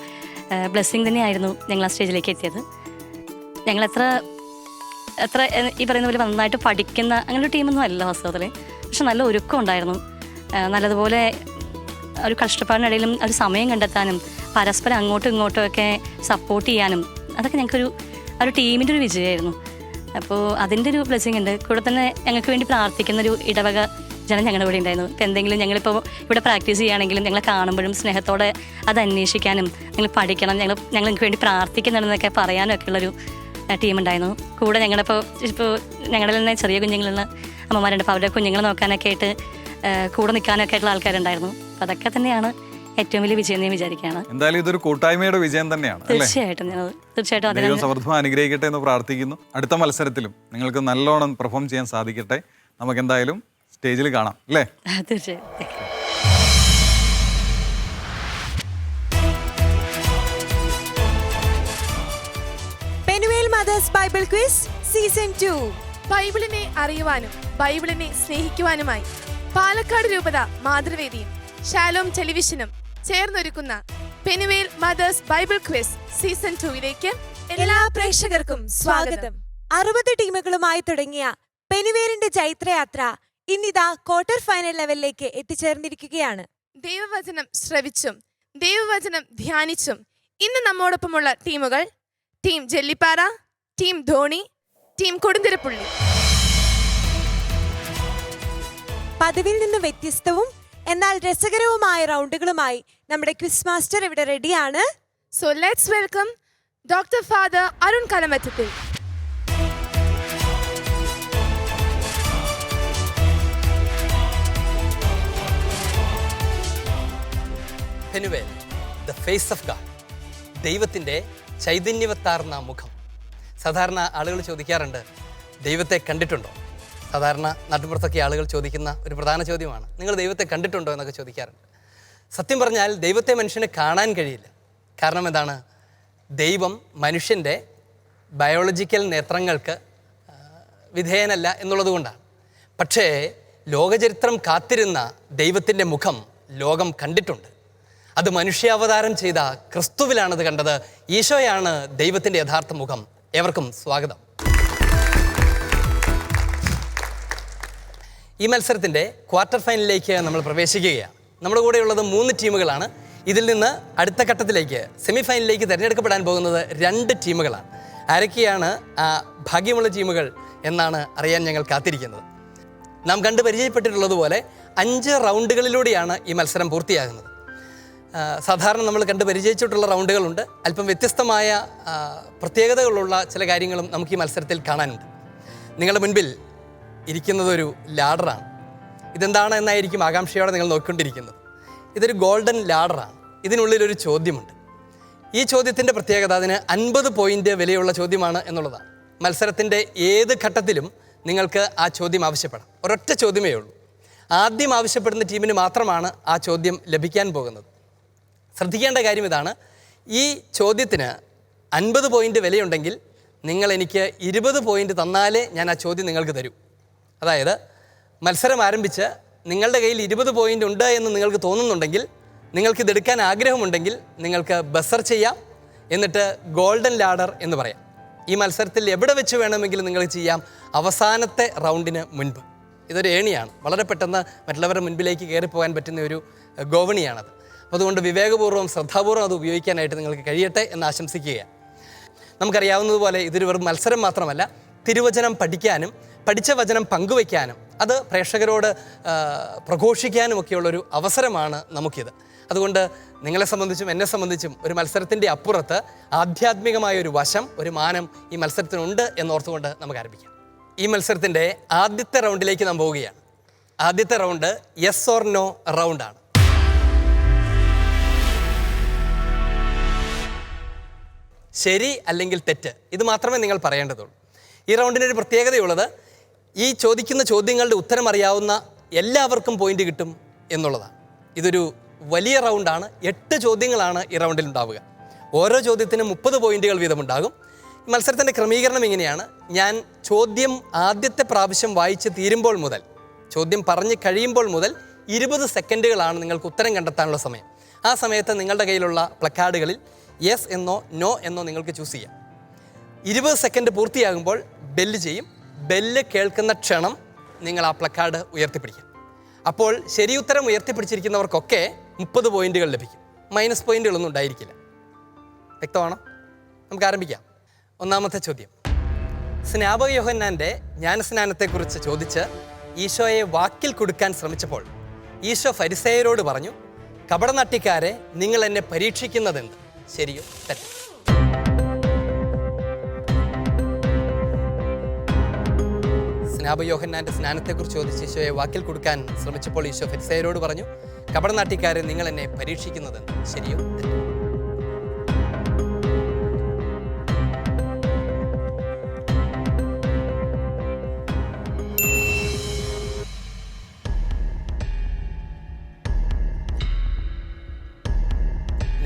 ബ്ലെസ്സിങ് തന്നെയായിരുന്നു ഞങ്ങൾ ആ സ്റ്റേജിലേക്ക് എത്തിയത്. ഞങ്ങൾ എത്ര ഈ പറയുന്ന പോലെ നന്നായിട്ട് പഠിക്കുന്ന അങ്ങനെ ഒരു ടീമൊന്നും അല്ല വാസ്തവത്തിൽ. പക്ഷെ നല്ല ഒരുക്കം ഉണ്ടായിരുന്നു. നല്ലതുപോലെ ഒരു കഷ്ടപ്പാടിനിടയിലും ഒരു സമയം കണ്ടെത്താനും പരസ്പരം അങ്ങോട്ടും ഇങ്ങോട്ടും ഒക്കെ സപ്പോർട്ട് ചെയ്യാനും അതൊക്കെ ഞങ്ങൾക്കൊരു ഒരു ടീമിൻ്റെ ഒരു വിജയമായിരുന്നു. അപ്പോൾ അതിൻ്റെ ഒരു ബ്ലെസ്സിങ് ഉണ്ട്. കൂടെ തന്നെ ഞങ്ങൾക്ക് വേണ്ടി പ്രാർത്ഥിക്കുന്നൊരു ഇടവക ജനം ഞങ്ങളുടെ കൂടെ ഉണ്ടായിരുന്നു. ഇപ്പം എന്തെങ്കിലും ഞങ്ങളിപ്പോൾ ഇവിടെ പ്രാക്ടീസ് ചെയ്യുകയാണെങ്കിലും ഞങ്ങളെ കാണുമ്പോഴും സ്നേഹത്തോടെ അത് അന്വേഷിക്കാനും നിങ്ങൾ പഠിക്കണം, ഞങ്ങൾക്ക് വേണ്ടി പ്രാർത്ഥിക്കുന്നുണ്ടെന്നൊക്കെ പറയാനും ഒക്കെ ഉള്ളൊരു ടീമുണ്ടായിരുന്നു. കൂടെ ഇപ്പോൾ ഞങ്ങളുടെ തന്നെ ചെറിയ കുഞ്ഞുങ്ങളുള്ള അമ്മമാരുണ്ട്. അപ്പോൾ അവരുടെ കുഞ്ഞുങ്ങളെ നോക്കാനൊക്കെ ആയിട്ട് കൂടെ നിൽക്കാനൊക്കെ ആയിട്ടുള്ള ആൾക്കാരുണ്ടായിരുന്നു. അപ്പോൾ അതൊക്കെ തന്നെയാണ് ഏറ്റവും വലിയ വിജയം ഞാൻ വിചാരിക്കുകയാണ്. എന്തായാലും ഇതൊരു കൂട്ടായ്മയുടെ വിജയം തന്നെയാണ്. തീർച്ചയായിട്ടും ദൈവം സമൃദ്ധം അനുഗ്രഹിക്കട്ടെ എന്ന് പ്രാർത്ഥിക്കുന്നു. അടുത്ത മത്സരത്തിലും നിങ്ങൾക്ക് നല്ലോണം പെർഫോം ചെയ്യാൻ സാധിക്കട്ടെ. നമുക്ക് എന്തായാലും സ്റ്റേജിൽ കാണാം അല്ലേ? തീർച്ചയായും. Penuel mothers Bible quiz season 2. ബൈബിളിനെ അറിയുവാനും ബൈബിളിനെ സ്നേഹിക്കുവാനുമായി പാലക്കാട് രൂപത മാതൃവേദിയും ഷാലോം ടെലിവിഷനും ചേർന്നൊരുക്കുന്ന Penuel mothers Bible quiz season 2 എല്ലാ പ്രേക്ഷകർക്കും സ്വാഗതം. 60 ടീമുകളുമായി തുടങ്ങിയ പെനുവേലിന്റെ ചൈത്രയാത്ര ഇന്നിതാ ക്വാർട്ടർ ഫൈനൽ ലെവലിലേക്ക് എത്തിച്ചേർന്നിരിക്കുകയാണ്. ദൈവവചനം ശ്രവിച്ചും ദൈവവചനം ധ്യാനിച്ചും ഇന്ന് നമ്മോടൊപ്പമുള്ള ടീമുകൾ team Jellipara, team Dhoni, team Kodunthirapully. പതിവിൽ നിന്ന് വ്യത്യസ്തവും എന്നാൽ രസകരവുമായ റൗണ്ടുകളുമായി നമ്മുടെ ക്വിസ് മാസ്റ്റർ ഇവിടെ റെഡിയാണ്. So let's welcome doctor father Arun Kalamattathil. Penuel, the face of God, ദൈവത്തിൻ്റെ ചൈതന്യവത്താർന്ന മുഖം. സാധാരണ ആളുകൾ ചോദിക്കാറുണ്ട്, ദൈവത്തെ കണ്ടിട്ടുണ്ടോ? സാധാരണ നാട്ടുപുറത്തൊക്കെ ആളുകൾ ചോദിക്കുന്ന ഒരു പ്രധാന ചോദ്യമാണ്, നിങ്ങൾ ദൈവത്തെ കണ്ടിട്ടുണ്ടോ എന്നൊക്കെ ചോദിക്കാറുണ്ട്. സത്യം പറഞ്ഞാൽ ദൈവത്തെ മനുഷ്യന് കാണാൻ കഴിയില്ല. കാരണം എന്താണ്? ദൈവം മനുഷ്യൻ്റെ ബയോളജിക്കൽ നേത്രങ്ങൾക്ക് വിധേയനല്ല എന്നുള്ളത് കൊണ്ടാണ്. പക്ഷേ ലോകചരിത്രം കാത്തിരുന്ന ദൈവത്തിൻ്റെ മുഖം ലോകം കണ്ടിട്ടുണ്ട്. അത് മനുഷ്യാവതാരം ചെയ്ത ക്രിസ്തുവിലാണത് കണ്ടത്. ഈശോയാണ് ദൈവത്തിൻ്റെ യഥാർത്ഥ മുഖം. ഏവർക്കും സ്വാഗതം. ഈ മത്സരത്തിൻ്റെ ക്വാർട്ടർ ഫൈനലിലേക്ക് നമ്മൾ പ്രവേശിക്കുകയാണ്. നമ്മുടെ കൂടെയുള്ളത് 3 ടീമുകളാണ്. ഇതിൽ നിന്ന് അടുത്ത ഘട്ടത്തിലേക്ക് സെമി ഫൈനലിലേക്ക് തിരഞ്ഞെടുക്കപ്പെടാൻ പോകുന്നത് 2 ടീമുകളാണ്. ആരൊക്കെയാണ് ആ ഭാഗ്യമുള്ള ടീമുകൾ എന്നാണ് അറിയാൻ ഞങ്ങൾ കാത്തിരിക്കുന്നത്. നാം കണ്ട് പരിചയപ്പെട്ടിട്ടുള്ളതുപോലെ 5 റൗണ്ടുകളിലൂടെയാണ് ഈ മത്സരം പൂർത്തിയാകുന്നത്. സാധാരണ നമ്മൾ കണ്ട് പരിചയിച്ചിട്ടുള്ള റൗണ്ടുകളുണ്ട്. അല്പം വ്യത്യസ്തമായ പ്രത്യേകതകളുള്ള ചില കാര്യങ്ങളും നമുക്ക് ഈ മത്സരത്തിൽ കാണാനുണ്ട്. നിങ്ങളുടെ മുൻപിൽ ഇരിക്കുന്നതൊരു ലാഡറാണ്. ഇതെന്താണ് എന്നായിരിക്കും ആകാംക്ഷയോടെ നിങ്ങൾ നോക്കിക്കൊണ്ടിരിക്കുന്നത്. ഇതൊരു ഗോൾഡൻ ലാഡറാണ്. ഇതിനുള്ളിലൊരു ചോദ്യമുണ്ട്. ഈ ചോദ്യത്തിൻ്റെ പ്രത്യേകത അതിന് 50 പോയിൻ്റ് വിലയുള്ള ചോദ്യമാണ് എന്നുള്ളതാണ്. മത്സരത്തിൻ്റെ ഏത് ഘട്ടത്തിലും നിങ്ങൾക്ക് ആ ചോദ്യം ആവശ്യപ്പെടാം. ഒരൊറ്റ ചോദ്യമേ ഉള്ളൂ. ആദ്യം ആവശ്യപ്പെടുന്ന ടീമിന് മാത്രമാണ് ആ ചോദ്യം ലഭിക്കാൻ പോകുന്നത്. ശ്രദ്ധിക്കേണ്ട കാര്യം ഇതാണ്, ഈ ചോദ്യത്തിന് 50 പോയിൻ്റ് വിലയുണ്ടെങ്കിൽ നിങ്ങൾ എനിക്ക് 20 പോയിൻ്റ് തന്നാലേ ഞാൻ ആ ചോദ്യം നിങ്ങൾക്ക് തരൂ. അതായത് മത്സരം ആരംഭിച്ച് നിങ്ങളുടെ കയ്യിൽ 20 പോയിൻ്റ് ഉണ്ട് എന്ന് നിങ്ങൾക്ക് തോന്നുന്നുണ്ടെങ്കിൽ, നിങ്ങൾക്കിതെടുക്കാൻ ആഗ്രഹമുണ്ടെങ്കിൽ നിങ്ങൾക്ക് ബസർ ചെയ്യാം, എന്നിട്ട് ഗോൾഡൻ ലാഡർ എന്ന് പറയാം. ഈ മത്സരത്തിൽ എവിടെ വെച്ച് വേണമെങ്കിലും നിങ്ങൾക്ക് ചെയ്യാം, അവസാനത്തെ റൗണ്ടിന് മുൻപ്. ഇതൊരു ഏണിയാണ്. വളരെ പെട്ടെന്ന് മറ്റുള്ളവരുടെ മുൻപിലേക്ക് കയറിപ്പോകാൻ പറ്റുന്ന ഒരു ഗോവണിയാണത്. അതുകൊണ്ട് വിവേകപൂർവ്വം ശ്രദ്ധാപൂർവ്വം അത് ഉപയോഗിക്കാനായിട്ട് നിങ്ങൾക്ക് കഴിയട്ടെ എന്ന് ആശംസിക്കുകയാണ്. നമുക്കറിയാവുന്നതുപോലെ ഇതൊരു വെറും മത്സരം മാത്രമല്ല, തിരുവചനം പഠിക്കാനും പഠിച്ച വചനം പങ്കുവയ്ക്കാനും അത് പ്രേക്ഷകരോട് പ്രഘോഷിക്കാനും ഒക്കെയുള്ളൊരു അവസരമാണ് നമുക്കിത്. അതുകൊണ്ട് നിങ്ങളെ സംബന്ധിച്ചും എന്നെ സംബന്ധിച്ചും ഒരു മത്സരത്തിൻ്റെ അപ്പുറത്ത് ആധ്യാത്മികമായ ഒരു വശം, ഒരു മാനം ഈ മത്സരത്തിനുണ്ട് എന്നോർത്തുകൊണ്ട് നമുക്ക് ആരംഭിക്കാം. ഈ മത്സരത്തിൻ്റെ ആദ്യത്തെ റൗണ്ടിലേക്ക് നാം പോവുകയാണ്. ആദ്യത്തെ റൗണ്ട് യെസ് ഓർ നോ റൗണ്ടാണ്. ശരി അല്ലെങ്കിൽ തെറ്റ്, ഇത് മാത്രമേ നിങ്ങൾ പറയേണ്ടതുള്ളൂ. ഈ റൗണ്ടിനൊരു പ്രത്യേകതയുള്ളത്, ഈ ചോദിക്കുന്ന ചോദ്യങ്ങളുടെ ഉത്തരം അറിയാവുന്ന എല്ലാവർക്കും പോയിന്റ് കിട്ടും എന്നുള്ളതാണ്. ഇതൊരു വലിയ റൗണ്ടാണ്. 8 ചോദ്യങ്ങളാണ് ഈ റൗണ്ടിൽ ഉണ്ടാവുക. ഓരോ ചോദ്യത്തിനും 30 പോയിന്റുകൾ വീതമുണ്ടാകും. ഈ മത്സരത്തിൻ്റെ ക്രമീകരണം ഇങ്ങനെയാണ്. ഞാൻ ചോദ്യം ആദ്യത്തെ പ്രാവശ്യം വായിച്ച് തീരുമ്പോൾ മുതൽ, ചോദ്യം പറഞ്ഞ് കഴിയുമ്പോൾ മുതൽ 20 സെക്കൻഡുകളാണ് നിങ്ങൾക്ക് ഉത്തരം കണ്ടെത്താനുള്ള സമയം. ആ സമയത്ത് നിങ്ങളുടെ കയ്യിലുള്ള പ്ലക്കാർഡുകളിൽ യെസ് എന്നോ നോ എന്നോ നിങ്ങൾക്ക് ചൂസ് ചെയ്യാം. 20 സെക്കൻഡ് പൂർത്തിയാകുമ്പോൾ ബെല്ല് ചെയ്യും. ബെല്ല് കേൾക്കുന്ന ക്ഷണം നിങ്ങൾ ആ പ്ലക്കാർഡ് ഉയർത്തിപ്പിടിക്കും. അപ്പോൾ ശരിയുത്തരം ഉയർത്തിപ്പിടിച്ചിരിക്കുന്നവർക്കൊക്കെ 30 പോയിന്റുകൾ ലഭിക്കും. മൈനസ് പോയിന്റുകളൊന്നും ഉണ്ടായിരിക്കില്ല. വ്യക്തമാണോ? നമുക്ക് ആരംഭിക്കാം. ഒന്നാമത്തെ ചോദ്യം, സ്നാപക യോഹന്നാൻ്റെ ജ്ഞാനസ്നാനത്തെക്കുറിച്ച് ചോദിച്ച് ഈശോയെ വാക്കിൽ കൊടുക്കാൻ ശ്രമിച്ചപ്പോൾ ഈശോ ഫരിസേയരോട് പറഞ്ഞു, കപടനാട്യക്കാരെ, നിങ്ങൾ എന്നെ പരീക്ഷിക്കുന്നതെന്ത്? ശരിയോ തെറ്റോ? സ്നാപയോഹന്നാന്റെ സ്നാനത്തെക്കുറിച്ച് ചോദിച്ച് ഈശോയെ വാക്കിൽ കൊടുക്കാൻ ശ്രമിച്ചപ്പോൾ ഈശോ ഫരിസേയരോട് പറഞ്ഞു, കപടനാട്യക്കാരെ, നിങ്ങൾ എന്നെ പരീക്ഷിക്കുന്നതെന്ത്? ശരിയോ തെറ്റോ?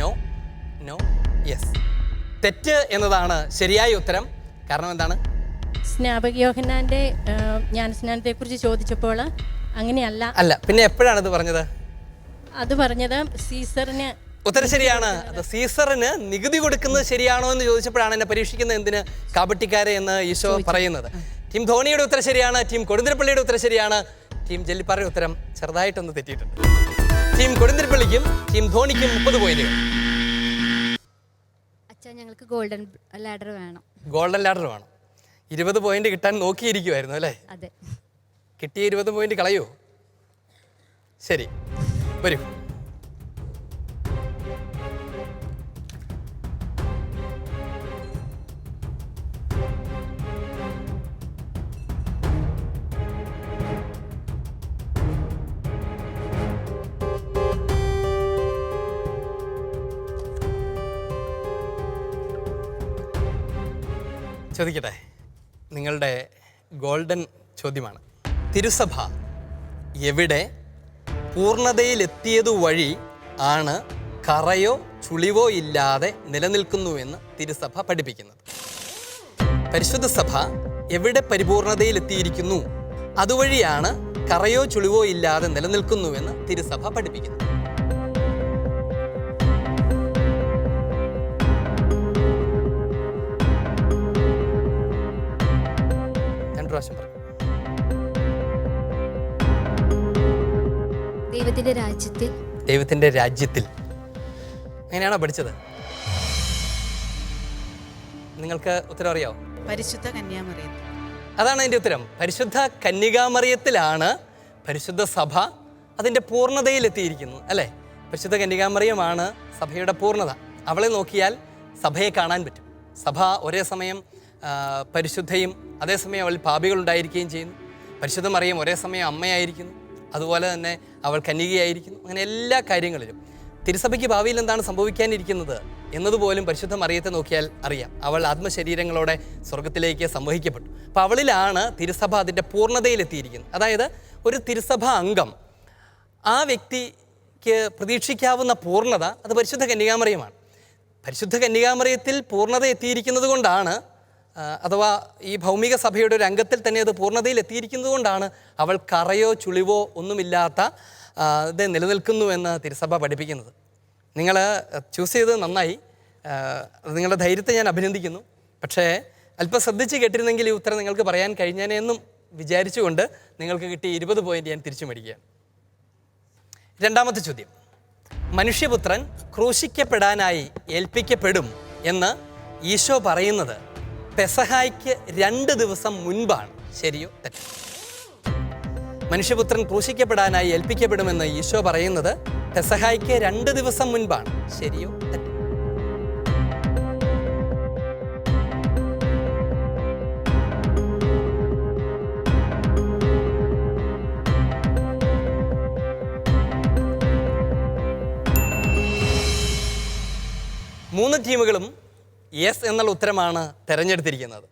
No, no, yes. തെറ്റ് എന്നതാണ് ശരിയായ ഉത്തരം. കാരണം എന്താണ്? സ്നാപക യോഹന്നാന്റെ ജ്ഞാനസ്നാനത്തെ കുറിച്ച് ചോദിച്ചപ്പോൾ അങ്ങനെയല്ല. അല്ല, പിന്നെ എപ്പോഴാണ് ഇത് പറഞ്ഞത്? അത് പറഞ്ഞത് സീസറിന്. ഉത്തരം ശരിയാണ്. അത് സീസറിന് നികുതി കൊടുക്കുന്നത് ശരിയാണോ എന്ന് ചോദിച്ചപ്പോഴാണ് എന്നെ പരീക്ഷിക്കുന്നത് എന്തിന് കാപട്ടിക്കാരെ എന്ന് ഈശോ പറയുന്നത്. ടീം ധോണിയുടെ ഉത്തരം ശരിയാണ്. ടീം കൊടുന്തിരപ്പള്ളിയുടെ ഉത്തരം ശരിയാണ്. ടീം ജെല്ലിപ്പാറയുടെ ഉത്തരം ചെറുതായിട്ടൊന്ന് തെറ്റിയിട്ടുണ്ട്. ടീം കൊടുന്തിരപ്പള്ളിക്കും ടീം ധോണിക്കും 30 പോയിന്റുകൾ. അച്ഛാ, ഞങ്ങൾക്ക് ഗോൾഡൻ ലാഡർ വേണം. ഗോൾഡൻ ലാഡർ വേണം. 20 പോയിന്റ് കിട്ടാൻ നോക്കിയിരിക്കുമായിരുന്നു അല്ലേ? അതെ. കിട്ടിയ 20 പോയിന്റ് കളയോ? ശരി, വരൂ. ചോദിക്കട്ടെ, നിങ്ങളുടെ ഗോൾഡൻ ചോദ്യമാണ്. തിരുസഭ എവിടെ പൂർണ്ണതയിലെത്തിയതു വഴി ആണ് കറയോ ചുളിവോ ഇല്ലാതെ നിലനിൽക്കുന്നുവെന്ന് തിരുസഭ പഠിപ്പിക്കുന്നത്? പരിശുദ്ധ സഭ എവിടെ പരിപൂർണതയിലെത്തിയിരിക്കുന്നു, അതുവഴിയാണ് കറയോ ചുളിവോ ഇല്ലാതെ നിലനിൽക്കുന്നുവെന്ന് തിരുസഭ പഠിപ്പിക്കുന്നത്? ദൈവത്തിന്റെ രാജ്യത്തിൽ. ദൈവത്തിന്റെ രാജ്യത്തിൽ. എങ്ങനെയാണോ പഠിച്ചത്? നിങ്ങൾക്ക് ഉത്തരം അറിയാവോ? പരിശുദ്ധ കന്യാമറിയത്തിൽ. അതാണ് അതിൻ്റെ ഉത്തരം. പരിശുദ്ധ കന്യകാമറിയത്തിലാണ് പരിശുദ്ധ സഭ അതിൻ്റെ പൂർണ്ണതയിലെത്തിയിരിക്കുന്നത് അല്ലേ? പരിശുദ്ധ കന്യകാമറിയമാണ് സഭയുടെ പൂർണ്ണത. അവളെ നോക്കിയാൽ സഭയെ കാണാൻ പറ്റും. സഭ ഒരേ സമയം പരിശുദ്ധയും അതേസമയം അവൾ പാപികളുണ്ടായിരിക്കുകയും ചെയ്യുന്നു. പരിശുദ്ധ മറിയം ഒരേ സമയം അമ്മയായിരിക്കുന്നു, അതുപോലെ തന്നെ അവൾ കന്യകയായിരിക്കുന്നു. അങ്ങനെ എല്ലാ കാര്യങ്ങളിലും തിരുസഭയ്ക്ക് ഭാവിയിൽ എന്താണ് സംഭവിക്കാനിരിക്കുന്നത് എന്നതുപോലും പരിശുദ്ധ മറിയത്തെ നോക്കിയാൽ അറിയാം. അവൾ ആത്മശരീരങ്ങളോടെ സ്വർഗത്തിലേക്ക് സംവഹിക്കപ്പെട്ടു. അപ്പോൾ അവളിലാണ് തിരുസഭ അതിൻ്റെ പൂർണ്ണതയിലെത്തിയിരിക്കുന്നത്. അതായത് ഒരു തിരുസഭ അംഗം, ആ വ്യക്തിക്ക് പ്രതീക്ഷിക്കാവുന്ന പൂർണ്ണത അത് പരിശുദ്ധ കന്യകാമറിയമാണ്. പരിശുദ്ധ കന്യകാമറിയത്തിൽ പൂർണ്ണത എത്തിയിരിക്കുന്നത് കൊണ്ടാണ്, അഥവാ ഈ ഭൗമിക സഭയുടെ ഒരു അംഗത്തിൽ തന്നെ അത് പൂർണ്ണതയിൽ എത്തിയിരിക്കുന്നത് കൊണ്ടാണ് അവൾ കറയോ ചുളിവോ ഒന്നുമില്ലാത്ത ഇത് നിലനിൽക്കുന്നുവെന്ന് തിരുസഭ പഠിപ്പിക്കുന്നത്. നിങ്ങൾ ചൂസ് ചെയ്തത് നന്നായി. നിങ്ങളുടെ ധൈര്യത്തെ ഞാൻ അഭിനന്ദിക്കുന്നു. പക്ഷേ അല്പം ശ്രദ്ധിച്ച് കേട്ടിരുന്നെങ്കിൽ ഈ ഉത്തരം നിങ്ങൾക്ക് പറയാൻ കഴിഞ്ഞേനെന്നും വിചാരിച്ചുകൊണ്ട് നിങ്ങൾക്ക് കിട്ടിയ 20 പോയിന്റ് ഞാൻ തിരിച്ചു മേടിക്കുകയാണ്. രണ്ടാമത്തെ ചോദ്യം. മനുഷ്യപുത്രൻ ക്രൂശിക്കപ്പെടാനായി ഏൽപ്പിക്കപ്പെടും എന്ന് ഈശോ പറയുന്നത് പെസഹായ്ക്ക് 2 ദിവസം മുൻപാണ്. ശരിയോ തെറ്റോ? മനുഷ്യപുത്രൻ ക്രൂശിക്കപ്പെടാനായി ഏൽപ്പിക്കപ്പെടുമെന്ന് ഈശോ പറയുന്നത് പെസഹായ്ക്ക് 2 ദിവസം മുൻപാണ്. ശരിയോ തെറ്റോ? മൂന്ന് ടീമുകളും യെസ് എന്നുള്ള ഉത്തരമാണ് തിരഞ്ഞെടുത്തിരിക്കുന്നത്.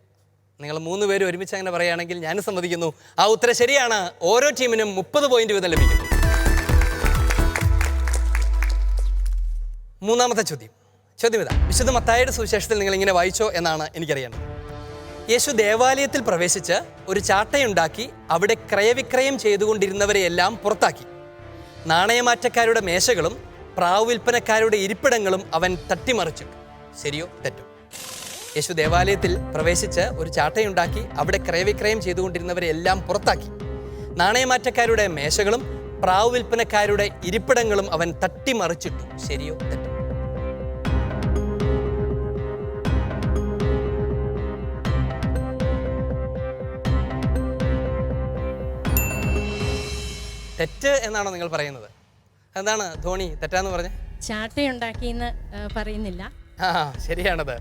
നിങ്ങൾ 3 പേരും ഒരുമിച്ച് അങ്ങനെ പറയുകയാണെങ്കിൽ ഞാൻ സമ്മതിക്കുന്നു, ആ ഉത്തരം ശരിയാണ്. ഓരോ ടീമിനും 30 പോയിന്റ് വീതം ലഭിക്കുന്നു. മൂന്നാമത്തെ ചോദ്യം ഇതാ. വിശുദ്ധ മത്തായിയുടെ സുവിശേഷത്തിൽ നിങ്ങൾ ഇങ്ങനെ വായിച്ചോ എന്നാണ് എനിക്കറിയേണ്ടത്. യേശു ദേവാലയത്തിൽ പ്രവേശിച്ച് ഒരു ചാട്ടയുണ്ടാക്കി അവിടെ ക്രയവിക്രയം ചെയ്തുകൊണ്ടിരുന്നവരെയെല്ലാം പുറത്താക്കി. നാണയമാറ്റക്കാരുടെ മേശകളും പ്രാവ് വിൽപ്പനക്കാരുടെ ഇരിപ്പിടങ്ങളും അവൻ തട്ടിമറിച്ചിട്ടു. ശരിയോ തെറ്റോ? യേശു ദേവാലയത്തിൽ പ്രവേശിച്ച് ഒരു ചാട്ടയുണ്ടാക്കി അവിടെ ക്രയവിക്രയം ചെയ്തുകൊണ്ടിരുന്നവരെ എല്ലാം പുറത്താക്കി. നാണയമാറ്റക്കാരുടെ മേശകളും പ്രാവ് വിൽപ്പനക്കാരുടെ ഇരിപ്പിടങ്ങളും അവൻ തട്ടിമറിച്ചിട്ടു. ശരിയോ തെറ്റോ? തെറ്റ് എന്നാണോ നിങ്ങൾ പറയുന്നത്? എന്താണ് ധോണി തെറ്റാന്ന് പറഞ്ഞ്? ചാട്ടയുണ്ടാക്കിയെന്ന് പറയുന്നില്ല. ആ, ശരിയാണത്.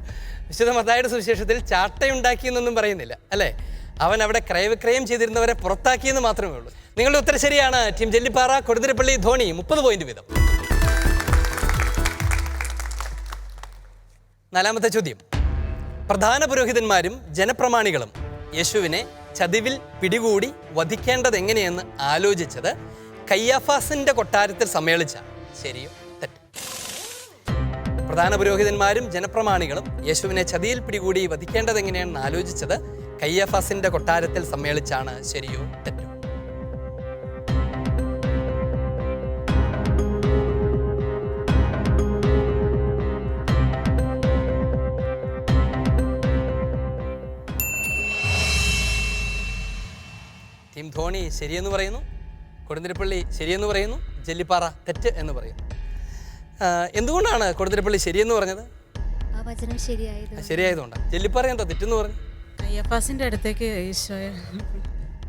വിശുദ്ധ മത്തായിയുടെ സുവിശേഷത്തിൽ ചാട്ടയുണ്ടാക്കിയെന്നൊന്നും പറയുന്നില്ല അല്ലേ. അവൻ അവിടെ ക്രയവിക്രയം ചെയ്തിരുന്നവരെ പുറത്താക്കിയെന്ന് മാത്രമേ ഉള്ളൂ. നിങ്ങളുടെ ഉത്തരം ശരിയാണ്. ടീം ജെല്ലിപ്പാറ, കൊടുതിരപ്പള്ളി, ധോണി 30 പോയിന്റ് വീതം. 4ാമത്തെ ചോദ്യം. പ്രധാന പുരോഹിതന്മാരും ജനപ്രമാണികളും യേശുവിനെ ചതിവിൽ പിടികൂടി വധിക്കേണ്ടത് എങ്ങനെയെന്ന് ആലോചിച്ചത് കയ്യാഫാസിന്റെ കൊട്ടാരത്തിൽ സമ്മേളിച്ച ശരിയോ തെറ്റ്? പ്രധാന പുരോഹിതന്മാരും ജനപ്രമാണികളും യേശുവിനെ ചതിയിൽ പിടികൂടി വധിക്കേണ്ടത് എങ്ങനെയാണെന്ന് ആലോചിച്ചത് കയ്യാഫാസിന്റെ കൊട്ടാരത്തിൽ സമ്മേളിച്ചാണ്. ശരിയോ തെറ്റോ? ടീം ധോണി ശരിയെന്ന് പറയുന്നു, കൊടുതിരപ്പള്ളി ശരിയെന്ന് പറയുന്നു, ജെല്ലിപ്പാറ തെറ്റ് എന്ന് പറയുന്നു. എന്തുകൊണ്ടാണ് കൊടുതിരപ്പള്ളി ശരിയെന്ന് പറഞ്ഞത്? ആ വചനം ശരിയായതുകൊണ്ടാണ്. ജെല്ലിപ്പാറ എന്താ തെറ്റെന്ന് പറഞ്ഞു? കയ്യാഫാസിന്റെ അടുത്തേക്ക്